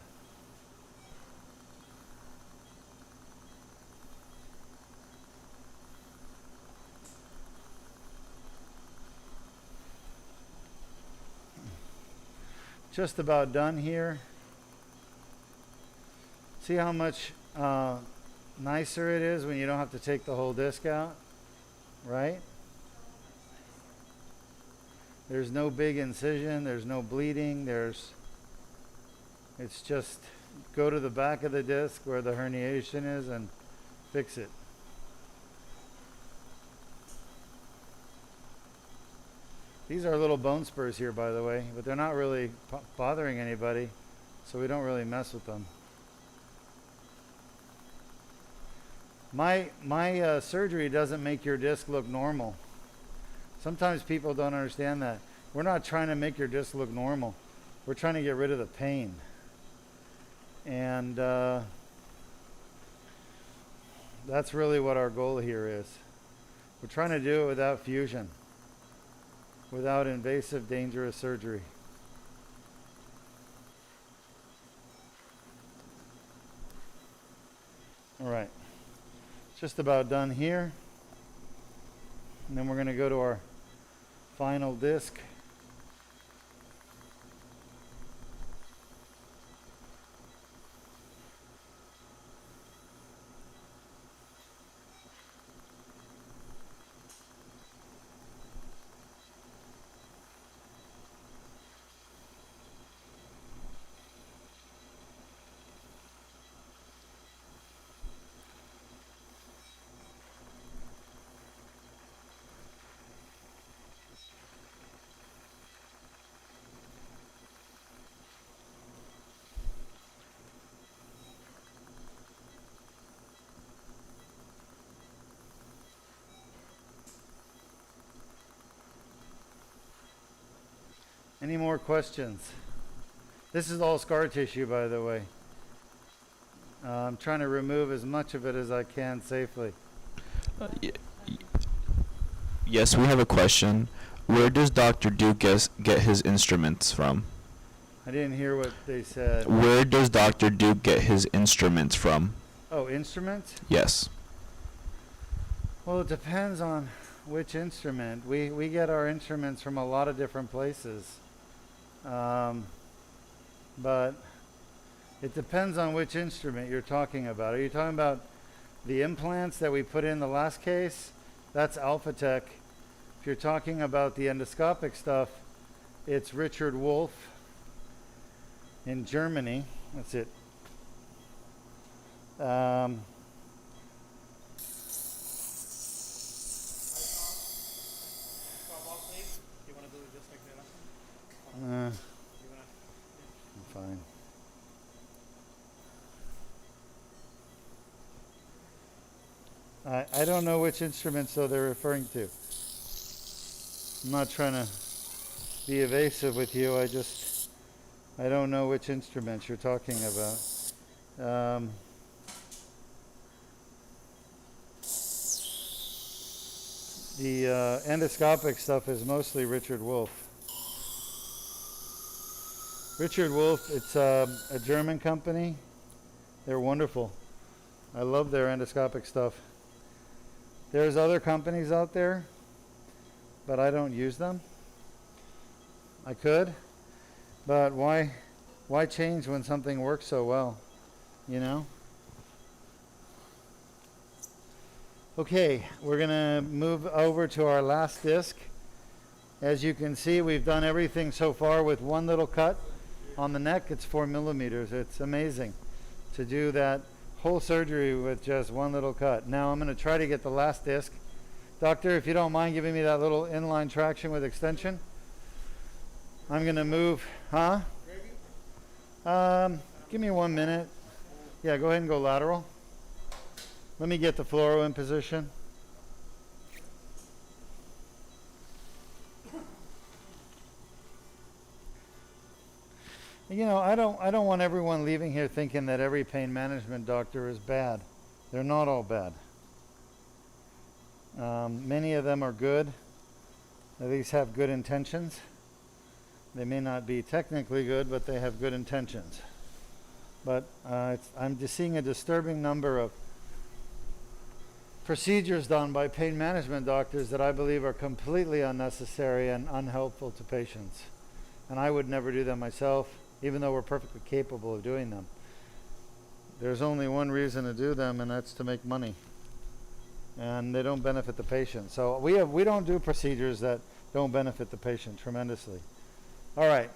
Just about done here. See how much nicer it is when you don't have to take the whole disc out, right? There's no big incision, there's no bleeding, it's just go to the back of the disc where the herniation is and fix it. These are little bone spurs here, by the way, but they're not really bothering anybody, so we don't really mess with them. My surgery doesn't make your disc look normal. Sometimes people don't understand that. We're not trying to make your disc look normal. We're trying to get rid of the pain. And that's really what our goal here is. We're trying to do it without fusion, without invasive, dangerous surgery. All right, just about done here. And then we're going to go to our final disc. Any more questions? This is all scar tissue, by the way. I'm trying to remove as much of it as I can safely. Yes, we have a question. Where does Dr. Deuk get his instruments from? I didn't hear what they said. Where does Dr. Deuk get his instruments from? Oh, instruments? Yes. Well, it depends on which instrument. We get our instruments from a lot of different places. But it depends on which instrument you're talking about. Are you talking about the implants that we put in the last case? That's Alphatech. If you're talking about the endoscopic stuff, it's Richard Wolf in Germany. That's it. You want to do it just like the last one? I'm You want to? fine. I don't know which instruments though they're referring to. I'm not trying to be evasive with you. I don't know which instruments you're talking about. The endoscopic stuff is mostly Richard Wolf. Richard Wolf, it's a German company. They're wonderful. I love their endoscopic stuff. There's other companies out there, but I don't use them. I could, but why change when something works so well, you know? Okay, we're gonna move over to our last disc. As you can see, we've done everything so far with one little cut on the neck. It's 4 millimeters. It's amazing to do that whole surgery with just one little cut. Now I'm going to try to get the last disc. Doctor, if you don't mind giving me that little inline traction with extension. I'm going to move, huh? Give me 1 minute. Yeah, go ahead and go lateral. Let me get the fluoro in position. You know, I don't want everyone leaving here thinking that every pain management doctor is bad. They're not all bad. Many of them are good. At least have good intentions. They may not be technically good, but they have good intentions. But I'm just seeing a disturbing number of procedures done by pain management doctors that I believe are completely unnecessary and unhelpful to patients. And I would never do them myself, even though we're perfectly capable of doing them. There's only one reason to do them, and that's to make money. And they don't benefit the patient. So we don't do procedures that don't benefit the patient tremendously. All right,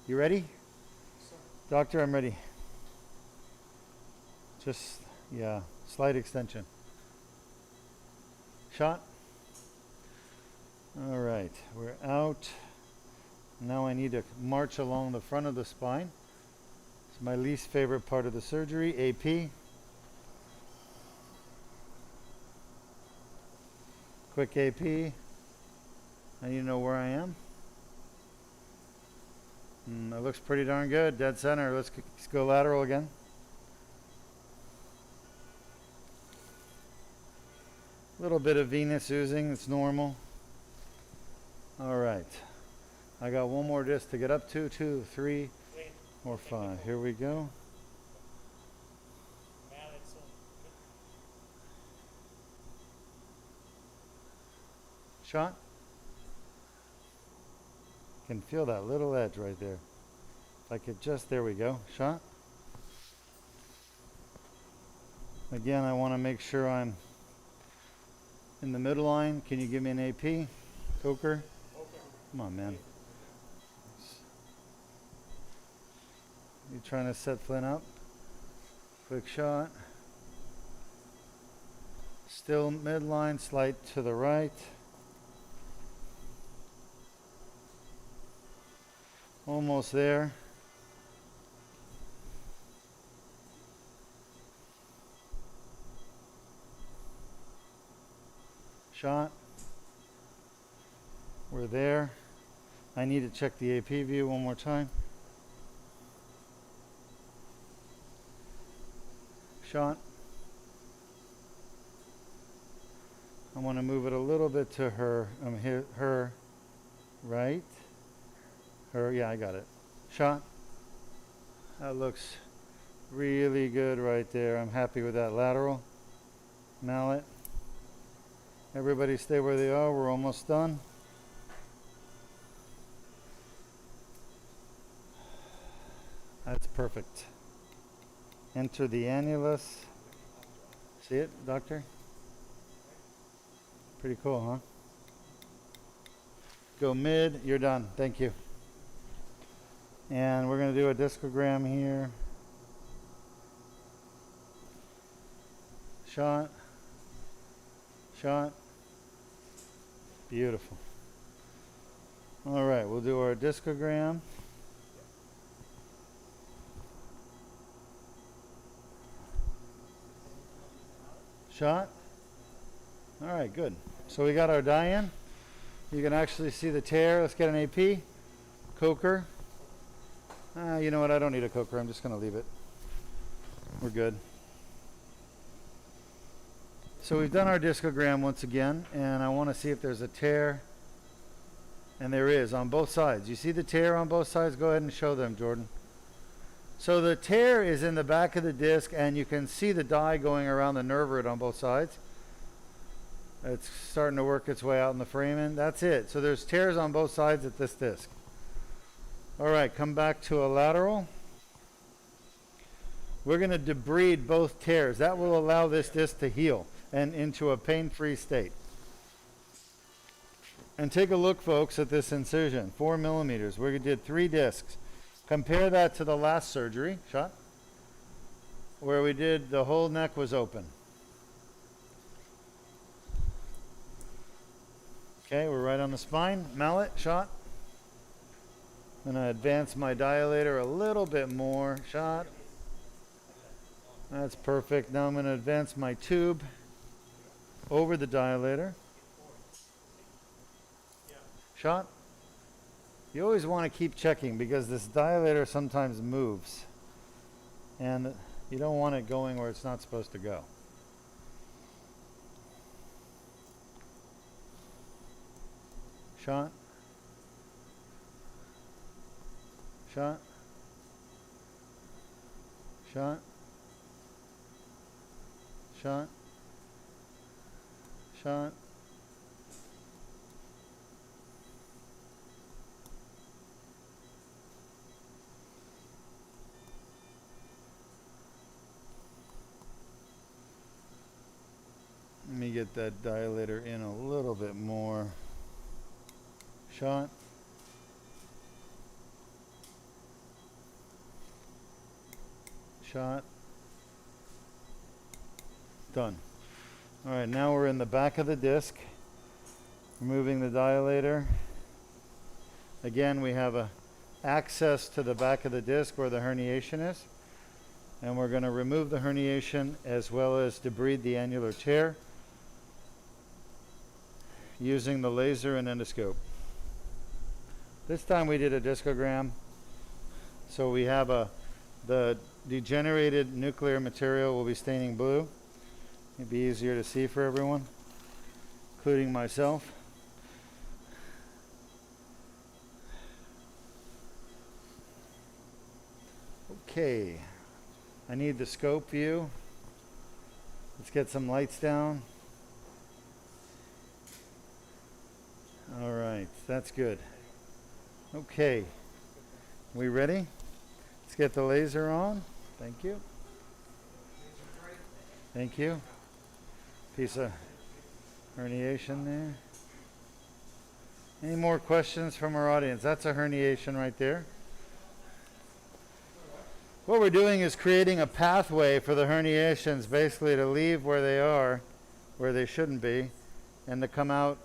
you ready? Doctor, I'm ready. Just, yeah, slight extension. Shot. All right, we're out. Now I need to march along the front of the spine. It's my least favorite part of the surgery, AP. Quick AP. Now you know where I am. That looks pretty darn good. Dead center. Let's go lateral again. A little bit of venous oozing. It's normal. All right. I got one more disc to get up to. 2, 3, or 5. Here we go. Shot. Can feel that little edge right there. If I could just, there we go. Shot. Again, I want to make sure I'm in the middle line. Can you give me an AP? Coker? Come on, man. You trying to set Flynn up? Quick shot. Still midline, slight to the right. Almost there. Shot. We're there. I need to check the AP view one more time. Shot. I want to move it a little bit to her, her, right? Her, yeah, I got it. Shot. That looks really good right there. I'm happy with that lateral. Mallet. Everybody stay where they are. We're almost done. That's perfect. Enter the annulus. See it, doctor? Pretty cool, huh? Go mid, you're done. Thank you. And we're going to do a discogram here. Shot. Shot. Beautiful. All right, we'll do our discogram. Shot. All right, good. So we got our dye in. You can actually see the tear. Let's get an AP. Coker. You know what? I don't need a coker. I'm just going to leave it. We're good. So we've done our discogram once again, and I want to see if there's a tear. And there is on both sides. You see the tear on both sides? Go ahead and show them, Jordan. So the tear is in the back of the disc, and you can see the dye going around the nerve root on both sides. It's starting to work its way out in the framing. That's it. So there's tears on both sides at this disc. All right, come back to a lateral. We're going to debride both tears. That will allow this disc to heal and into a pain-free state. And take a look, folks, at this incision, 4 millimeters. We did 3 discs. Compare that to the last surgery, shot, where we did, the whole neck was open. Okay, we're right on the spine. Mallet, shot. I'm going to advance my dilator a little bit more. Shot. That's perfect. Now I'm going to advance my tube over the dilator. Shot. You always want to keep checking because this dilator sometimes moves. And you don't want it going where it's not supposed to go. Shot. Shot. Shot. Shot. Shot. Let me get that dilator in a little bit more. Shot. Shot. Done. All right, now we're in the back of the disc. Removing the dilator. Again, we have access to the back of the disc where the herniation is. And we're going to remove the herniation as well as debride the annular tear using the laser and endoscope. This time we did a discogram. So we have the degenerated nuclear material will be staining blue. It'd be easier to see for everyone, including myself. Okay, I need the scope view. Let's get some lights down. All right, that's good. Okay, we ready? Let's get the laser on. Thank you. Thank you. Piece of herniation there. Any more questions from our audience? That's a herniation right there. What we're doing is creating a pathway for the herniations basically to leave where they are, where they shouldn't be, and to come out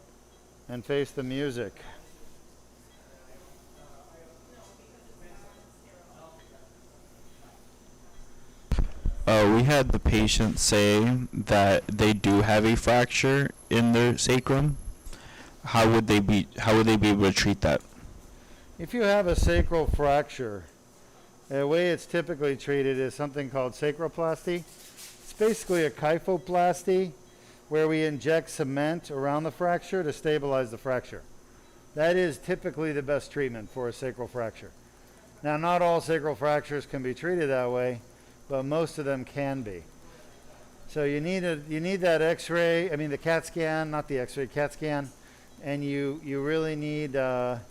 and face the music. We had the patient say that they do have a fracture in their sacrum. How would they be able to treat that? If you have a sacral fracture, the way it's typically treated is something called sacroplasty. It's basically a kyphoplasty where we inject cement around the fracture to stabilize the fracture. That is typically the best treatment for a sacral fracture. Now, not all sacral fractures can be treated that way, but most of them can be. So you need that X-ray, the CAT scan, not the X-ray, CAT scan, and you really need to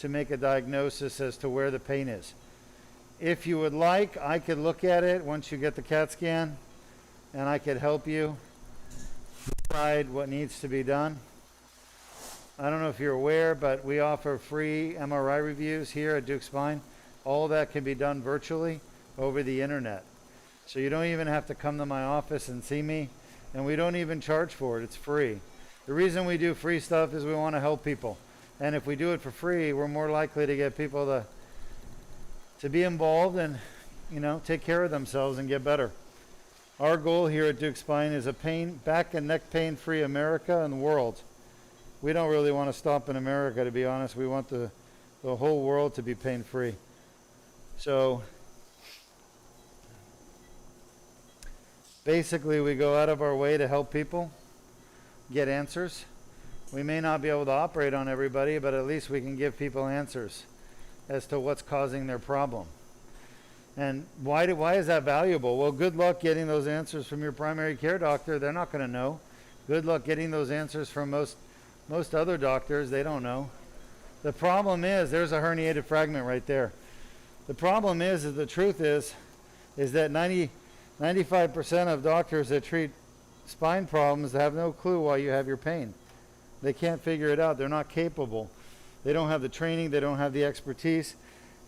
make a diagnosis as to where the pain is. If you would like, I could look at it once you get the CAT scan, and I could help you decide what needs to be done. I don't know if you're aware, but we offer free MRI reviews here at Deuk Spine. All that can be done virtually over the internet. So you don't even have to come to my office and see me, and we don't even charge for it. It's free. The reason we do free stuff is we want to help people. And if we do it for free, we're more likely to get people to be involved and, take care of themselves and get better. Our goal here at Deuk Spine is a back and neck pain-free America and the world. We don't really want to stop in America, to be honest. We want the whole world to be pain-free. So basically, we go out of our way to help people get answers. We may not be able to operate on everybody, but at least we can give people answers as to what's causing their problem. And why is that valuable? Well, good luck getting those answers from your primary care doctor. They're not going to know. Good luck getting those answers from most other doctors. They don't know. The problem is, there's a herniated fragment right there. The problem is the truth is that 95% of doctors that treat spine problems have no clue why you have your pain. They can't figure it out. They're not capable. They don't have the training, they don't have the expertise,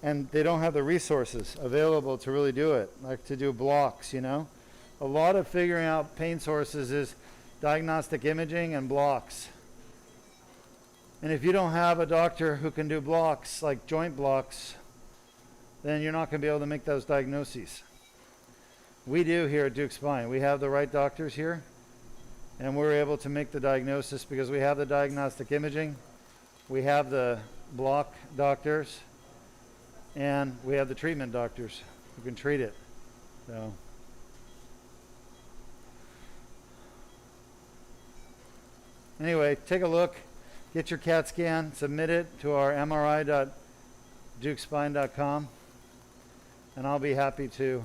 and they don't have the resources available to really do it, like to do blocks, A lot of figuring out pain sources is diagnostic imaging and blocks. And if you don't have a doctor who can do blocks, like joint blocks, then you're not going to be able to make those diagnoses. We do here at Deuk Spine. We have the right doctors here, and we're able to make the diagnosis because we have the diagnostic imaging, we have the block doctors, and we have the treatment doctors who can treat it. So anyway, take a look, get your CAT scan, submit it to our mri.deukspine.com, and I'll be happy to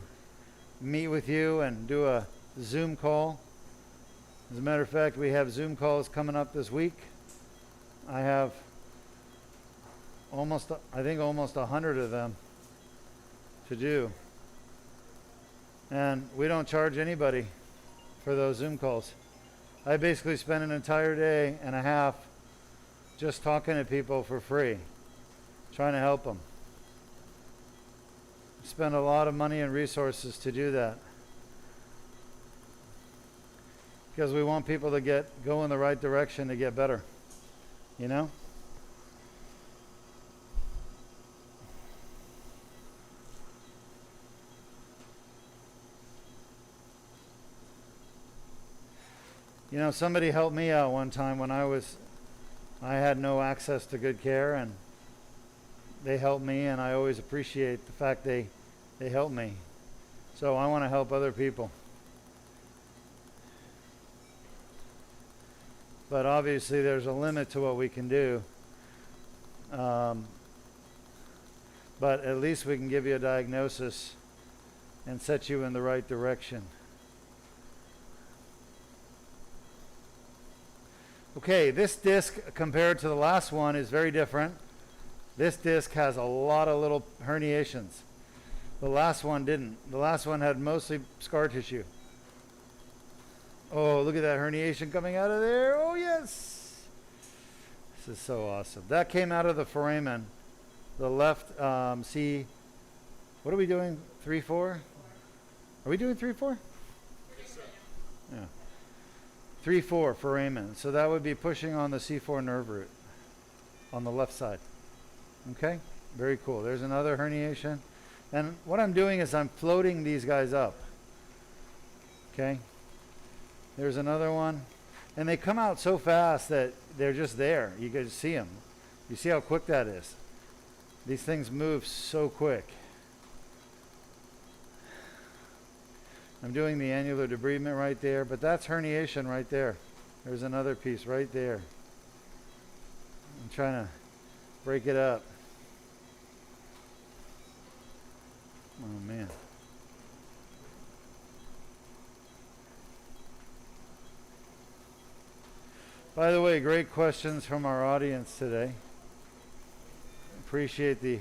meet with you and do a Zoom call. As a matter of fact, we have Zoom calls coming up this week. I have almost 100 of them to do. And we don't charge anybody for those Zoom calls. I basically spend an entire day and a half just talking to people for free, trying to help them. Spend a lot of money and resources to do that, because we want people to go in the right direction to get better, Somebody helped me out one time when I had no access to good care, and they helped me, and I always appreciate the fact they helped me. So I want to help other people. But obviously there's a limit to what we can do. But at least we can give you a diagnosis and set you in the right direction. Okay, this disc compared to the last one is very different. This disc has a lot of little herniations. The last one didn't. The last one had mostly scar tissue. Oh, look at that herniation coming out of there. Oh, yes. This is so awesome. That came out of the foramen. The left C. What are we doing? 3-4? Are we doing 3-4? Yeah. 3-4 foramen. So that would be pushing on the C4 nerve root on the left side. Okay? Very cool. There's another herniation. And what I'm doing is I'm floating these guys up. Okay? There's another one. And they come out so fast that they're just there. You can see them. You see how quick that is. These things move so quick. I'm doing the annular debridement right there, but that's herniation right there. There's another piece right there. I'm trying to break it up. Oh man. By the way, great questions from our audience today. Appreciate the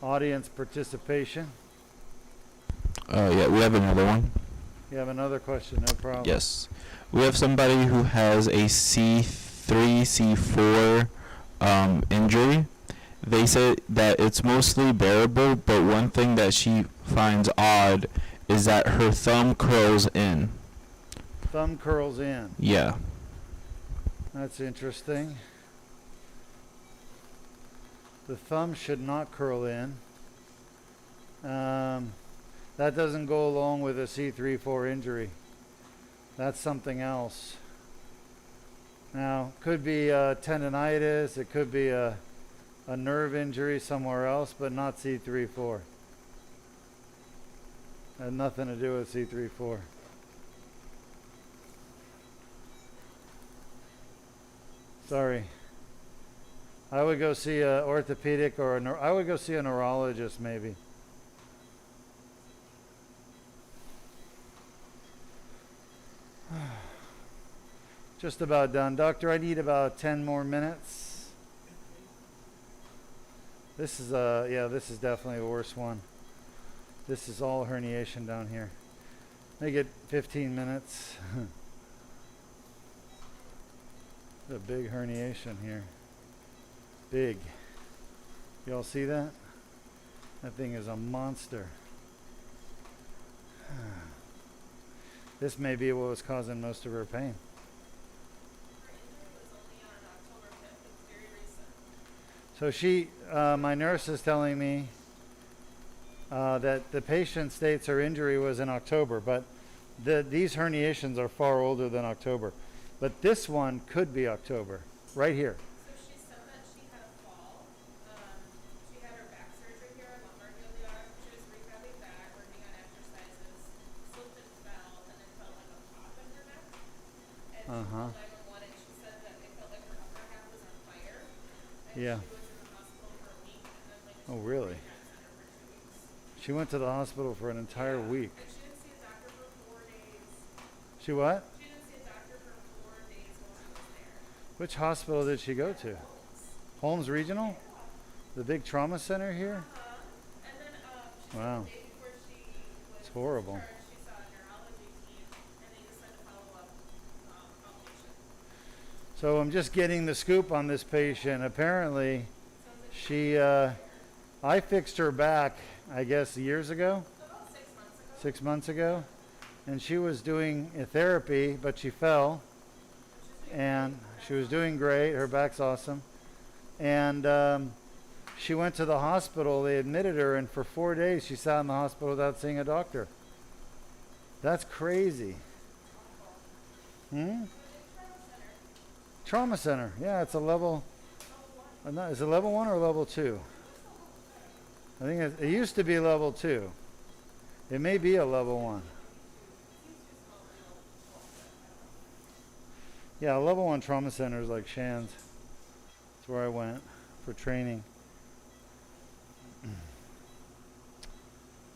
audience participation. Yeah, we have another one. You have another question, no problem. Yes. We have somebody who has a C3, C4 injury. They say that it's mostly bearable, but one thing that she finds odd is that her thumb curls in. Thumb curls in. Yeah. That's interesting. The thumb should not curl in. That doesn't go along with a C3-4 injury. That's something else. Now, could be tendonitis, it could be a nerve injury somewhere else, but not C3-4. Had nothing to do with C3-4. Sorry. I would go see a orthopedic or I would go see a neurologist maybe. Just about done. Doctor, I need about 10 more minutes. This is yeah, this is definitely the worst one. This is all herniation down here. Make it 15 minutes. A big herniation here. Big. Y'all see that? That thing is a monster. This may be what was causing most of her pain. So she, my nurse is telling me that the patient states her injury was in October, but these herniations are far older than October. But this one could be October, right here. So she said that she had a fall. She had her back surgery here, lumbar DLDR. She was rehabbing back, working on exercises, slipped and fell, and then felt like a pop in her neck. And she called 911 and she said that it felt like her upper half was on fire. And Yeah. she was in the hospital for a week, and then like Oh, really? center for 2 weeks. She went to the hospital for an entire week. And she didn't see a doctor for 4 days. She what? She didn't see a doctor for 4 days while she was there. Which hospital did she go to? Holmes Regional? The big trauma center here? And then she Wow. said the day before she was It's horrible. discharged, she saw a neurology team, and they just had a follow-up outpatient. So I'm just getting the scoop on this patient. Apparently, she, I fixed her back, I guess, years ago, So about 6 months ago, 6 months ago, and she was doing a therapy, but she fell, and she was doing great. Her back's awesome, and she went to the hospital. They admitted her, and for 4 days she sat in the hospital without seeing a doctor. That's crazy. Trauma center. Yeah, it's a level. Is it level 1 or level 2? I think it used to be level 2. It may be a level 1. Yeah, a level 1 trauma center is like Shands. That's where I went for training.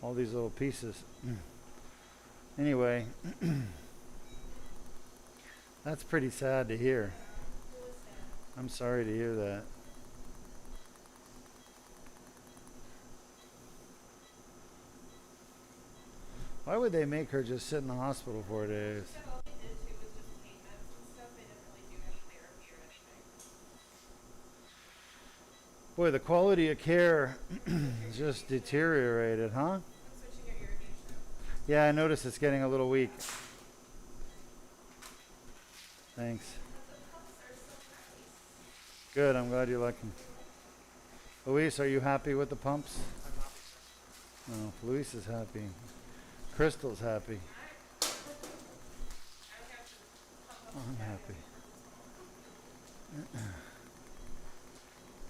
All these little pieces. Anyway, that's pretty sad to hear. I'm sorry to hear that. Why would they make her just sit in the hospital 4 days? she said all they did too was just pain meds and stuff. They didn't really do any therapy or anything. Boy, the quality of care just deteriorated, huh? I'm switching your irrigation. Yeah, I noticed it's getting a little weak. Thanks. The pumps are so nice. Good, I'm glad you like them. Luis, are you happy with the pumps? Oh, Luis is happy. Crystal's happy. Oh, I'm happy.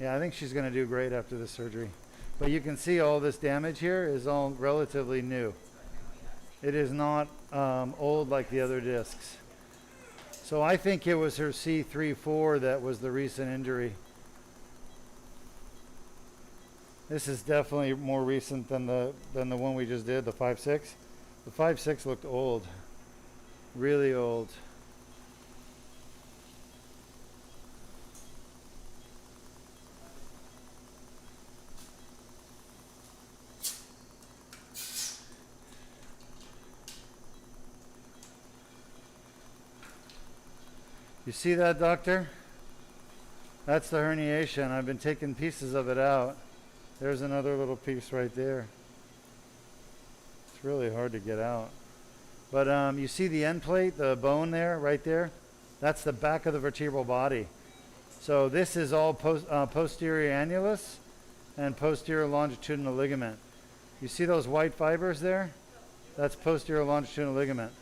Yeah, I think she's going to do great after the surgery. But you can see all this damage here is all relatively new. It is not old like the other discs. So I think it was her C3-4 that was the recent injury. This is definitely more recent than the one we just did, the 5-6. The 5-6 looked old, really old. You see that, doctor? That's the herniation. I've been taking pieces of it out. There's another little piece right there. It's really hard to get out. But you see the end plate, the bone there, right there? That's the back of the vertebral body. So this is all posterior annulus and posterior longitudinal ligament. You see those white fibers there? That's posterior longitudinal ligament.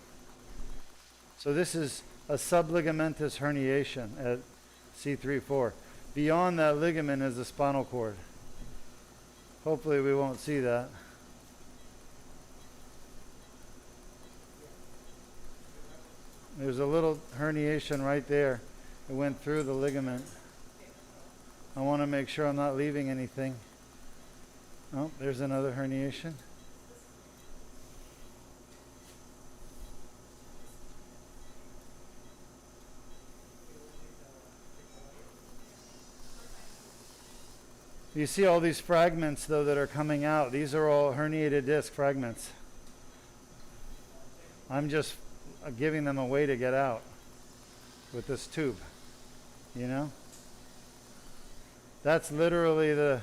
So this is a subligamentous herniation at C3-4. Beyond that ligament is the spinal cord. Hopefully we won't see that. There's a little herniation right there. It went through the ligament. I want to make sure I'm not leaving anything. Oh, there's another herniation. You see all these fragments, though, that are coming out. These are all herniated disc fragments. I'm just giving them a way to get out with this tube, you know? That's literally the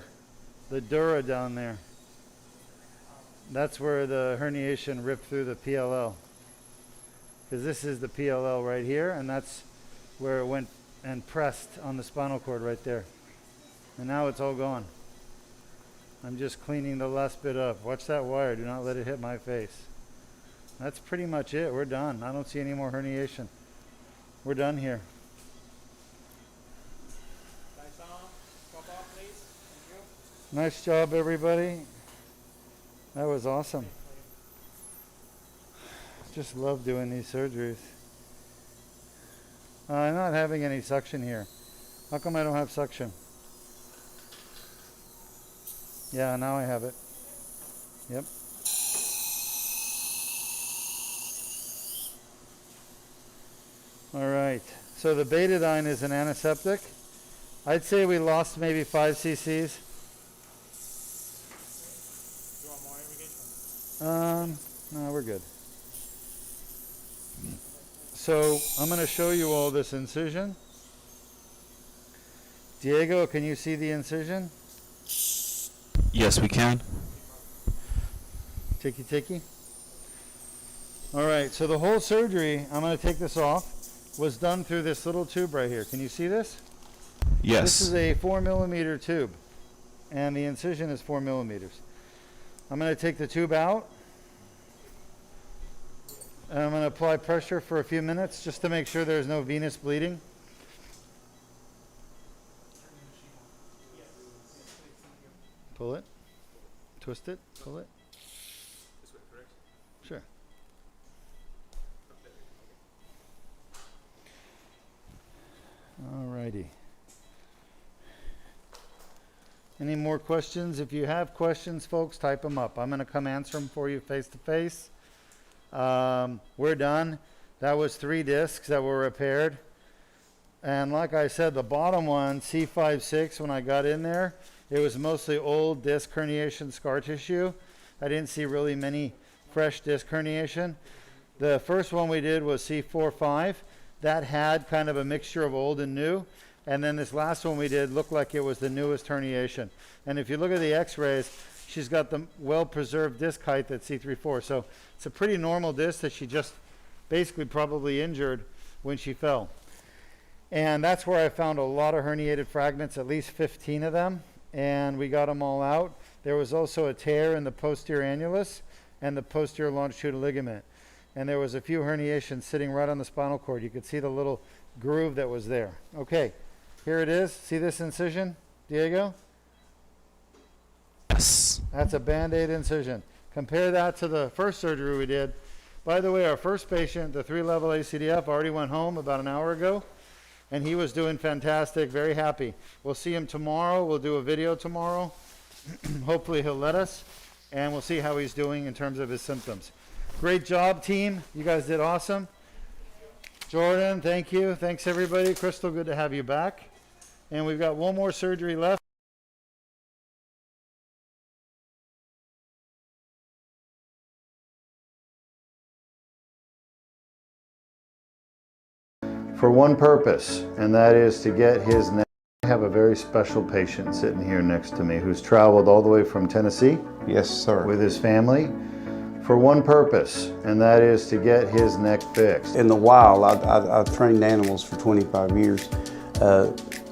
dura down there. That's where the herniation ripped through the PLL. Because this is the PLL right here, and that's where it went and pressed on the spinal cord right there. And now it's all gone. I'm just cleaning the last bit up. Watch that wire. Do not let it hit my face. That's pretty much it. We're done. I don't see any more herniation. We're done here. Nice job, everybody. That was awesome. Just love doing these surgeries. I'm not having any suction here. How come I don't have suction? Yeah, now I have it. Yep. All right. So the betadine is an antiseptic. I'd say we lost maybe 5 cc's. No, we're good. So I'm going to show you all this incision. Diego, can you see the incision? Yes, we can. Ticky. All right, so the whole surgery, I'm going to take this off, was done through this little tube right here. Can you see this? Yes. This is a 4mm tube, and the incision is 4 millimeters. I'm going to take the tube out, and I'm going to apply pressure for a few minutes just to make sure there's no venous bleeding. Pull it, twist it, pull it. Sure. Alrighty. Any more questions? If you have questions, folks, type them up. I'm going to come answer them for you face to face. We're done. That was 3 discs that were repaired. And like I said, the bottom one, C5-6, when I got in there, it was mostly old disc herniation scar tissue. I didn't see really many fresh disc herniation. The first one we did was C4-5. That had kind of a mixture of old and new. And then this last one we did looked like it was the newest herniation. And if you look at the x-rays, she's got the well-preserved disc height at C3-4. So it's a pretty normal disc that she just basically probably injured when she fell. And that's where I found a lot of herniated fragments, at least 15 of them. And we got them all out. There was also a tear in the posterior annulus and the posterior longitudinal ligament. And there was a few herniations sitting right on the spinal cord. You could see the little groove that was there. Okay, here it is. See this incision? Diego? Yes. That's a Band-Aid incision. Compare that to the first surgery we did. By the way, our first patient, the 3-level ACDF, already went home about an hour ago, and he was doing fantastic, very happy. We'll see him tomorrow. We'll do a video tomorrow. Hopefully he'll let us, and we'll see how he's doing in terms of his symptoms. Great job, team. You guys did awesome. Jordan, thank you. Thanks, everybody. Crystal, good to have you back. And we've got one more surgery left. For one purpose, and that is to get his neck. I have a very special patient sitting here next to me who's traveled all the way from Tennessee. Yes, sir. With his family for one purpose, and that is to get his neck fixed. In the wild, I've trained animals for 25 years,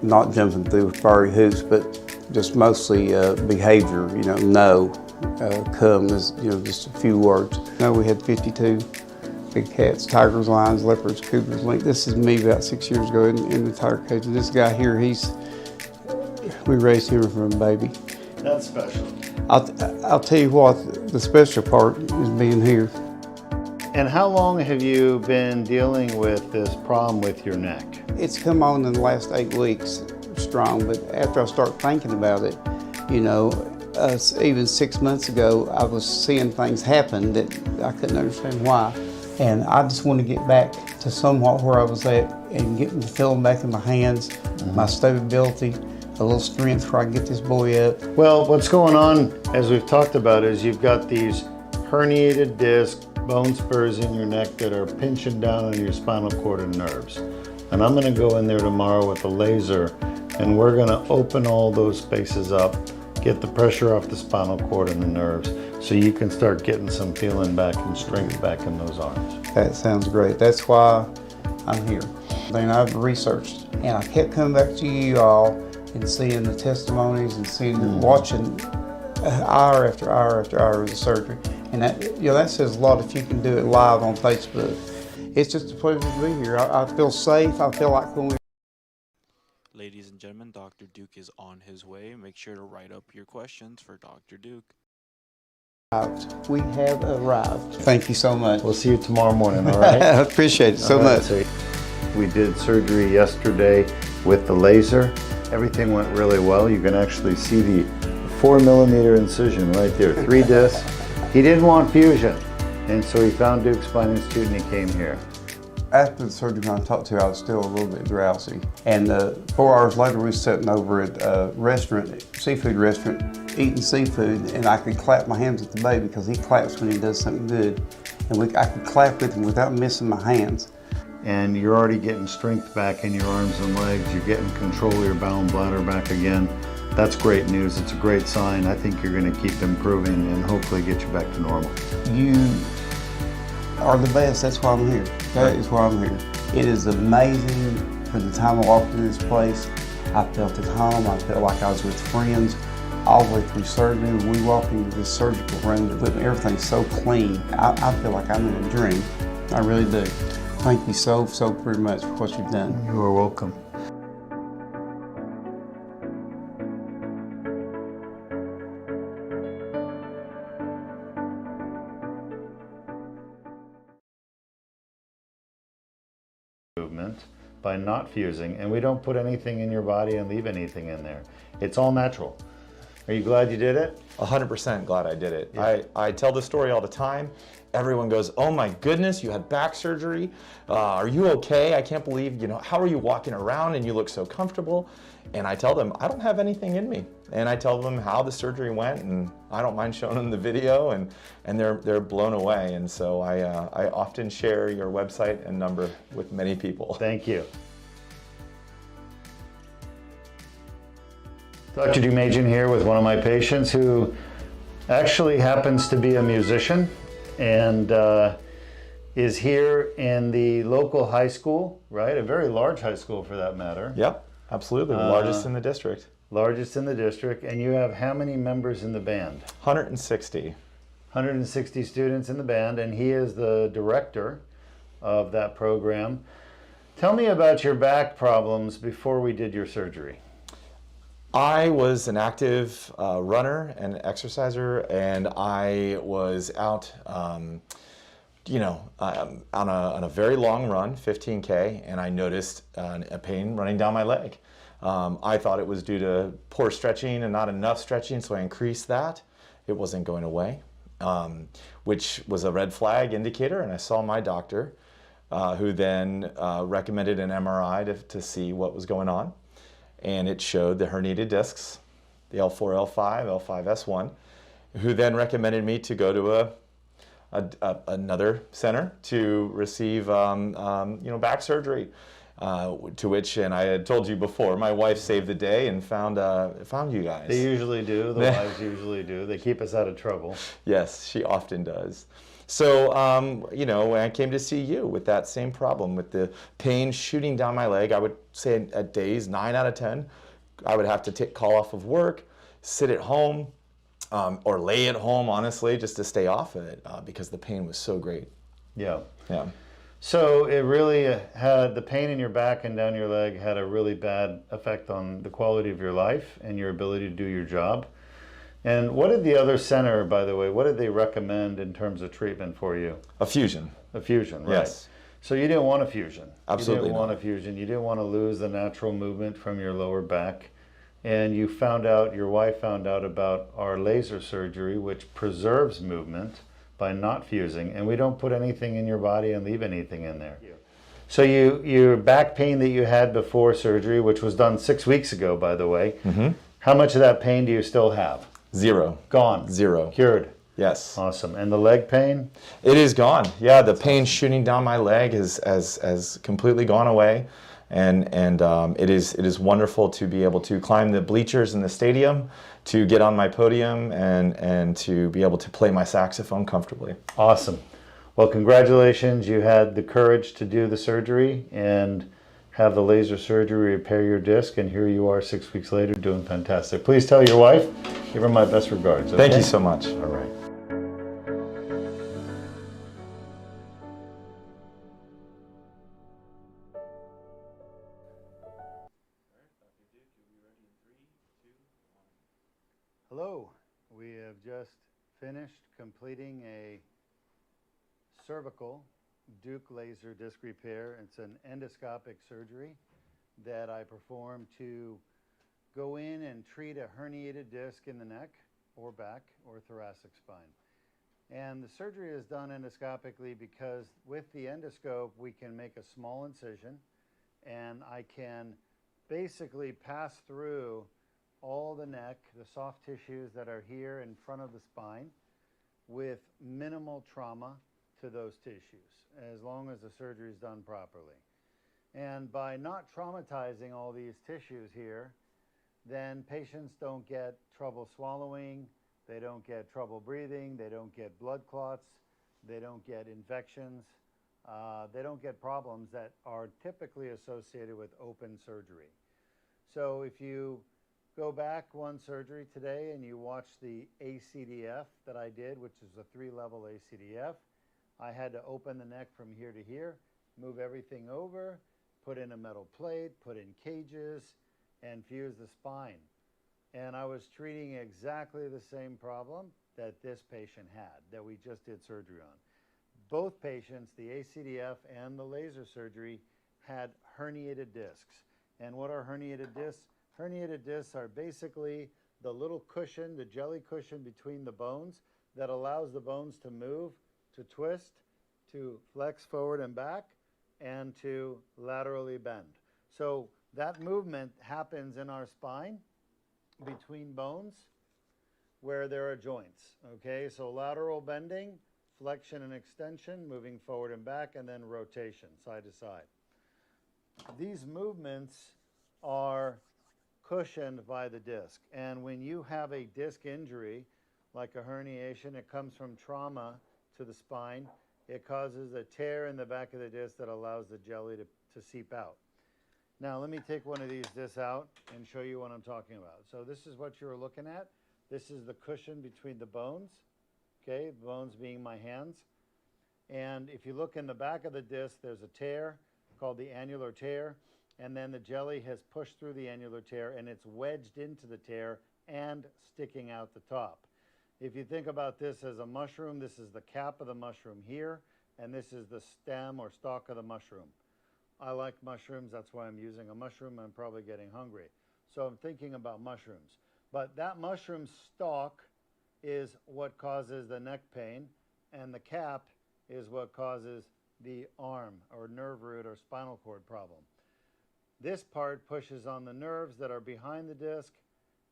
not jumping through fiery hoops, but just mostly behavior, no, come, just a few words. No, we had 52 big cats, tigers, lions, leopards, cougars, lynx. This is me about 6 years ago in the tiger cage. And this guy here, we raised him from a baby. That's special. I'll tell you what, the special part is being here. And how long have you been dealing with this problem with your neck? It's come on in the last 8 weeks strong, but after I start thinking about it, even 6 months ago, I was seeing things happen that I couldn't understand why. And I just want to get back to somewhat where I was at and get the feeling back in my hands, my stability, a little strength where I can get this boy up. Well, what's going on, as we've talked about, is you've got these herniated discs, bone spurs in your neck that are pinching down on your spinal cord and nerves. And I'm going to go in there tomorrow with a laser, and we're going to open all those spaces up, get the pressure off the spinal cord and the nerves, so you can start getting some feeling back and strength back in those arms. That sounds great. That's why I'm here. Then I've researched, and I kept coming back to you all and seeing the testimonies and seeing, watching hour after hour after hour of the surgery. And that says a lot if you can do it live on Facebook. It's just a pleasure to be here. I feel safe. I feel like when we... Ladies and gentlemen, Dr. Deuk is on his way. Make sure to write up your questions for Dr. Deuk. We have arrived. Thank you so much. We'll see you tomorrow morning, all right? I appreciate it so much. So we did surgery yesterday with the laser. Everything went really well. You can actually see the 4mm incision right there, 3 discs. He didn't want fusion, and so he found Deuk Spine Institute and he came here. After the surgery I talked to you, I was still a little bit drowsy. And 4 hours later, we were sitting over at a restaurant, seafood restaurant, eating seafood, and I could clap my hands at the baby because he claps when he does something good. And I could clap with him without missing my hands. And you're already getting strength back in your arms and legs. You're getting control of your bowel and bladder back again. That's great news. It's a great sign. I think you're going to keep improving and hopefully get you back to normal. You are the best. That's why I'm here. That is why I'm here. It is amazing. From the time I walked into this place, I felt at home. I felt like I was with friends all the way through surgery. We walk into this surgical room, everything's so clean. I feel like I'm in a dream. I really do. Thank you so very much for what you've done. You are welcome. Movement by not fusing, and we don't put anything in your body and leave anything in there. It's all natural. Are you glad you did it? 100% glad I did it. Yeah. I tell this story all the time. Everyone goes, oh my goodness, you had back surgery. Are you okay? I can't believe, how are you walking around and you look so comfortable? And I tell them, I don't have anything in me. And I tell them how the surgery went, and I don't mind showing them the video, and they're blown away. And so I often share your website and number with many people. Thank you. Dr. Deukmedjian here with one of my patients who actually happens to be a musician and is here in the local high school, right? A very large high school for that matter. Yep, absolutely. The largest in the district. Largest in the district. And you have how many members in the band? 160. 160 students in the band, and he is the director of that program. Tell me about your back problems before we did your surgery. I was an active runner and exerciser, and I was out, on a very long run, 15K, and I noticed a pain running down my leg. I thought it was due to poor stretching and not enough stretching, so I increased that. It wasn't going away, which was a red flag indicator, and I saw my doctor, who then recommended an MRI to see what was going on. And it showed the herniated discs, the L4, L5, L5, S1, who then recommended me to go to another center to receive back surgery. To which, and I had told you before, my wife saved the day and found you guys. They usually do. The wives usually do. They keep us out of trouble. Yes, she often does. So, when I came to see you with that same problem, with the pain shooting down my leg, I would say at days, 9 out of 10, I would have to call off of work, sit at home, or lay at home, honestly, just to stay off of it because the pain was so great. Yeah. Yeah. So it really had, the pain in your back and down your leg had a really bad effect on the quality of your life and your ability to do your job. And what did the other center, by the way, what did they recommend in terms of treatment for you? A fusion. A fusion, right? Yes. So you didn't want a fusion. Absolutely You didn't want not. a fusion. You didn't want to lose the natural movement from your lower back. And you found out, your wife found out about our laser surgery, which preserves movement by not fusing. And we don't put anything in your body and leave anything in there. So your back pain that you had before surgery, which was done 6 weeks ago, by the way, how much of that pain do you still have? Zero. Gone. Zero. Cured. Yes. Awesome. And the leg pain? It is gone. Yeah, the pain shooting down my leg has completely gone away, and it is wonderful to be able to climb the bleachers in the stadium, to get on my podium, and to be able to play my saxophone comfortably. Awesome. Well, congratulations. You had the courage to do the surgery and have the laser surgery repair your disc, and here you are 6 weeks later doing fantastic. Please tell your wife, give her my best regards. Okay? Thank you so much. All right. Hello. We have just finished completing a cervical Deuk laser disc repair. It's an endoscopic surgery that I perform to go in and treat a herniated disc in the neck or back or thoracic spine. And the surgery is done endoscopically because with the endoscope we can make a small incision and I can basically pass through all the neck, the soft tissues that are here in front of the spine with minimal trauma to those tissues, as long as the surgery is done properly. And by not traumatizing all these tissues here, then patients don't get trouble swallowing, they don't get trouble breathing, they don't get blood clots, they don't get infections, they don't get problems that are typically associated with open surgery. So if you go back one surgery today and you watch the ACDF that I did, which is a 3-level ACDF, I had to open the neck from here to here, move everything over, put in a metal plate, put in cages, and fuse the spine. And I was treating exactly the same problem that this patient had, that we just did surgery on. Both patients, the ACDF and the laser surgery, had herniated discs. And what are herniated discs? Herniated discs are basically the little cushion, the jelly cushion between the bones that allows the bones to move, to twist, to flex forward and back, and to laterally bend. So that movement happens in our spine between bones where there are joints. Okay, so lateral bending, flexion and extension, moving forward and back, and then rotation, side to side. These movements are cushioned by the disc. And when you have a disc injury, like a herniation, it comes from trauma to the spine. It causes a tear in the back of the disc that allows the jelly to seep out. Now let me take one of these discs out and show you what I'm talking about. So this is what you're looking at. This is the cushion between the bones, okay, the bones being my hands. And if you look in the back of the disc, there's a tear called the annular tear. and then the jelly has pushed through the annular tear and it's wedged into the tear and sticking out the top. If you think about this as a mushroom, this is the cap of the mushroom here, and this is the stem or stalk of the mushroom. I like mushrooms, that's why I'm using a mushroom. I'm probably getting hungry. So I'm thinking about mushrooms. But that mushroom stalk is what causes the neck pain, and the cap is what causes the arm or nerve root or spinal cord problem. This part pushes on the nerves that are behind the disc,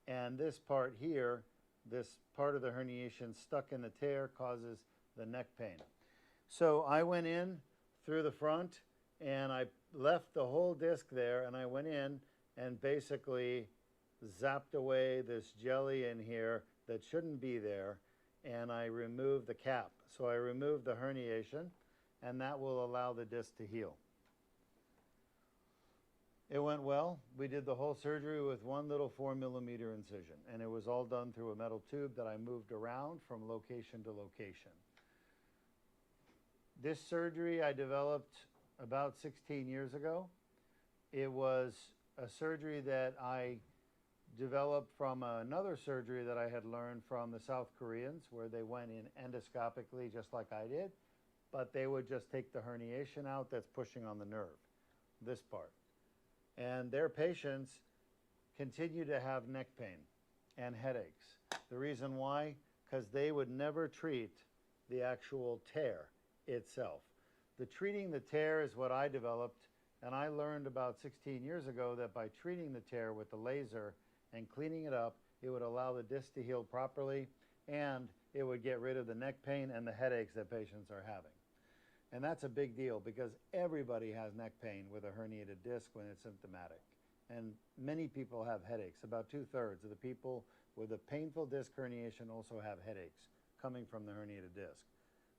and this part here, this part of the herniation stuck in the tear, causes the neck pain. So I went in through the front and I left the whole disc there, and I went in and basically zapped away this jelly in here that shouldn't be there, and I removed the cap. So I removed the herniation, and that will allow the disc to heal. It went well. We did the whole surgery with one little 4mm incision, and it was all done through a metal tube that I moved around from location to location. This surgery I developed about 16 years ago. It was a surgery that I developed from another surgery that I had learned from the South Koreans, where they went in endoscopically just like I did, but they would just take the herniation out that's pushing on the nerve, this part. And their patients continue to have neck pain and headaches. The reason why? Because they would never treat the actual tear itself. The treating the tear is what I developed, and I learned about 16 years ago that by treating the tear with the laser and cleaning it up, it would allow the disc to heal properly, and it would get rid of the neck pain and the headaches that patients are having. And that's a big deal because everybody has neck pain with a herniated disc when it's symptomatic. And many people have headaches. About 2/3 of the people with a painful disc herniation also have headaches coming from the herniated disc.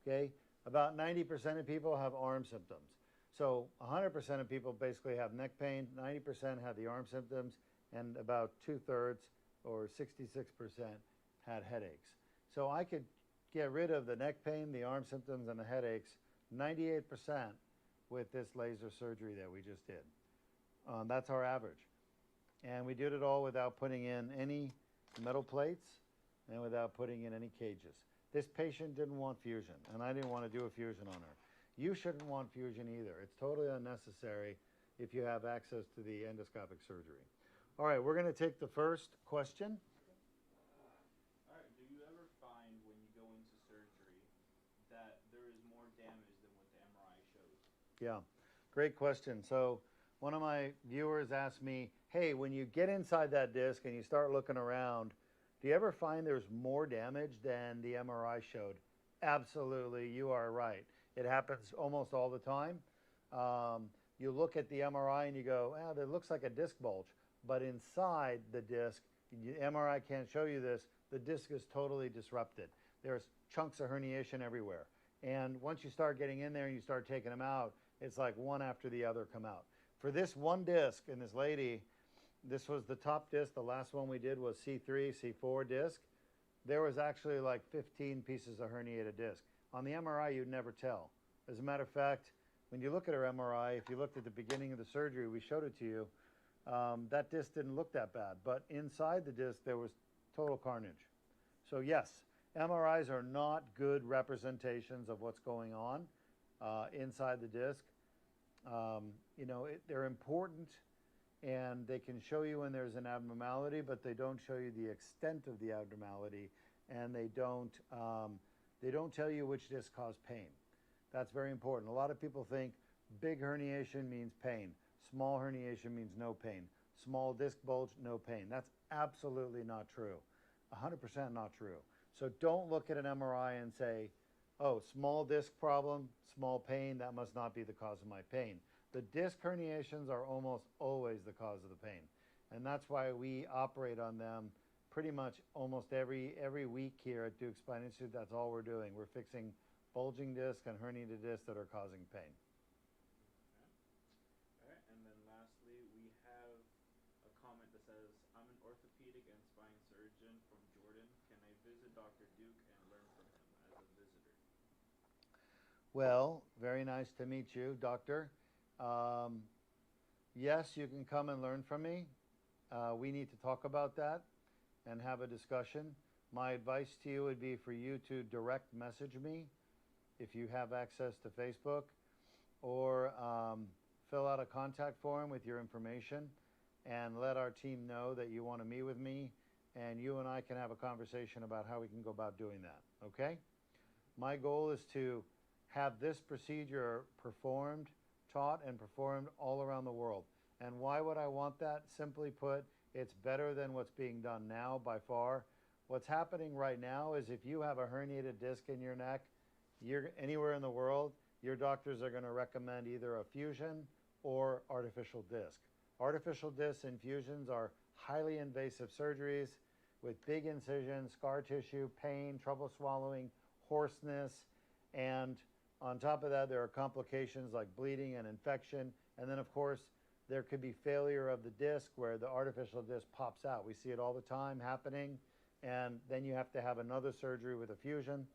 Okay? About 90% of people have arm symptoms. So 100% of people basically have neck pain, 90% have the arm symptoms, and about 2/3 or 66% had headaches. So I could get rid of the neck pain, the arm symptoms, and the headaches 98% with this laser surgery that we just did. That's our average. And we did it all without putting in any metal plates and without putting in any cages. This patient didn't want fusion, and I didn't want to do a fusion on her. You shouldn't want fusion either. It's totally unnecessary if you have access to the endoscopic surgery. All right, we're going to take the first question. All right, do you ever find when you go into surgery that there is more damage than what the MRI shows? Yeah, great question. So one of my viewers asked me, hey, when you get inside that disc and you start looking around, do you ever find there's more damage than the MRI showed? Absolutely, you are right. It happens almost all the time. You look at the MRI and you go, oh, that looks like a disc bulge. But inside the disc, the MRI can't show you this, the disc is totally disrupted. There's chunks of herniation everywhere. And once you start getting in there and you start taking them out, it's like one after the other come out. For this one disc in this lady, this was the top disc. The last one we did was C3, C4 disc. There was actually like 15 pieces of herniated disc. On the MRI, you'd never tell. As a matter of fact, when you look at her MRI, if you looked at the beginning of the surgery, we showed it to you, that disc didn't look that bad. But inside the disc, there was total carnage. So yes, MRIs are not good representations of what's going on inside the disc. They're important, and they can show you when there's an abnormality, but they don't show you the extent of the abnormality, and they don't tell you which disc caused pain. That's very important. A lot of people think big herniation means pain. Small herniation means no pain. Small disc bulge, no pain. That's absolutely not true. 100% not true. So don't look at an MRI and say, oh, small disc problem, small pain, that must not be the cause of my pain. The disc herniations are almost always the cause of the pain. And that's why we operate on them pretty much almost every week here at Deuk Spine Institute. That's all we're doing. We're fixing bulging disc and herniated discs that are causing pain. All right, and then lastly, we have a comment that says, I'm an orthopedic and spine surgeon from Jordan. Can I visit Dr. Deuk and learn from him as a visitor? Well, very nice to meet you, doctor. yes, you can come and learn from me. We need to talk about that and have a discussion. My advice to you would be for you to direct message me if you have access to Facebook, or fill out a contact form with your information and let our team know that you want to meet with me, and you and I can have a conversation about how we can go about doing that, okay? My goal is to have this procedure performed, taught, and performed all around the world. And why would I want that? Simply put, it's better than what's being done now by far. What's happening right now is if you have a herniated disc in your neck, you're anywhere in the world, your doctors are going to recommend either a fusion or artificial disc. Artificial discs and fusions are highly invasive surgeries with big incisions, scar tissue, pain, trouble swallowing, hoarseness, and on top of that, there are complications like bleeding and infection. And then, of course, there could be failure of the disc where the artificial disc pops out. We see it all the time happening, and then you have to have another surgery with a fusion.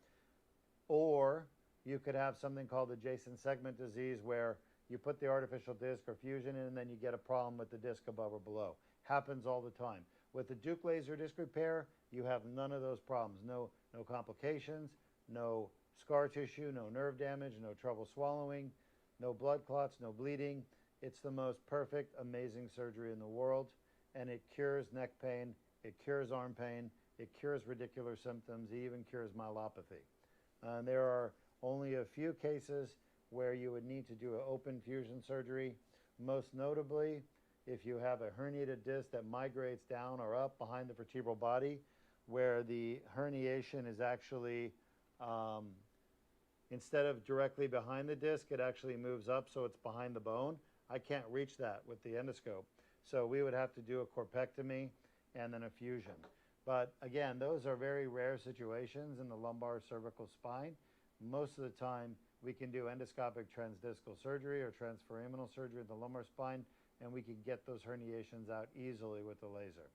Or you could have something called adjacent segment disease where you put the artificial disc or fusion in and then you get a problem with the disc above or below. Happens all the time. With the Deuk laser disc repair, you have none of those problems. No complications, no scar tissue, no nerve damage, no trouble swallowing, no blood clots, no bleeding. It's the most perfect, amazing surgery in the world, and it cures neck pain, it cures arm pain, it cures radicular symptoms, it even cures myelopathy. There are only a few cases where you would need to do an open fusion surgery, most notably if you have a herniated disc that migrates down or up behind the vertebral body, where the herniation is actually, instead of directly behind the disc, it actually moves up so it's behind the bone. I can't reach that with the endoscope. So we would have to do a corpectomy and then a fusion. But again, those are very rare situations in the lumbar cervical spine. Most of the time, we can do endoscopic transdiscal surgery or transforaminal surgery in the lumbar spine, and we can get those herniations out easily with the laser.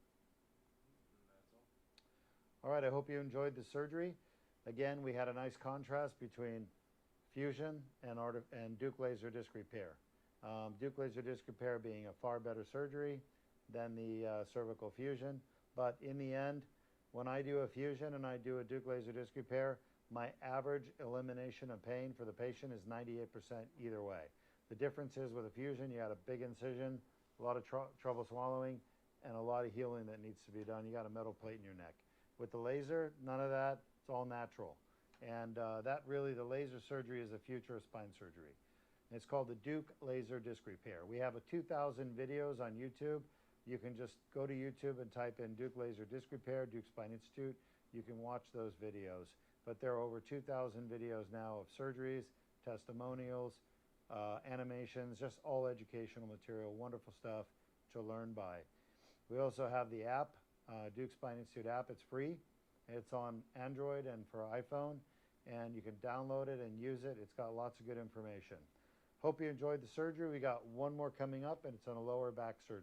All right, I hope you enjoyed the surgery. Again, we had a nice contrast between fusion and Deuk laser disc repair. Deuk laser disc repair being a far better surgery than the cervical fusion. But in the end, when I do a fusion and I do a Deuk laser disc repair, my average elimination of pain for the patient is 98% either way. The difference is with a fusion, you got a big incision, a lot of trouble swallowing, and a lot of healing that needs to be done. You got a metal plate in your neck. With the laser, none of that. It's all natural. And that really, the laser surgery is the future of spine surgery. And it's called the Deuk laser disc repair. We have 2,000 videos on YouTube. You can just go to YouTube and type in Deuk laser disc repair, Deuk Spine Institute. You can watch those videos. But there are over 2,000 videos now of surgeries, testimonials, animations, just all educational material, wonderful stuff to learn by. We also have the app, Deuk Spine Institute app. It's free. It's on Android and for iPhone, and you can download it and use it. It's got lots of good information. Hope you enjoyed the surgery. We got one more coming up, and it's on a lower back surgery.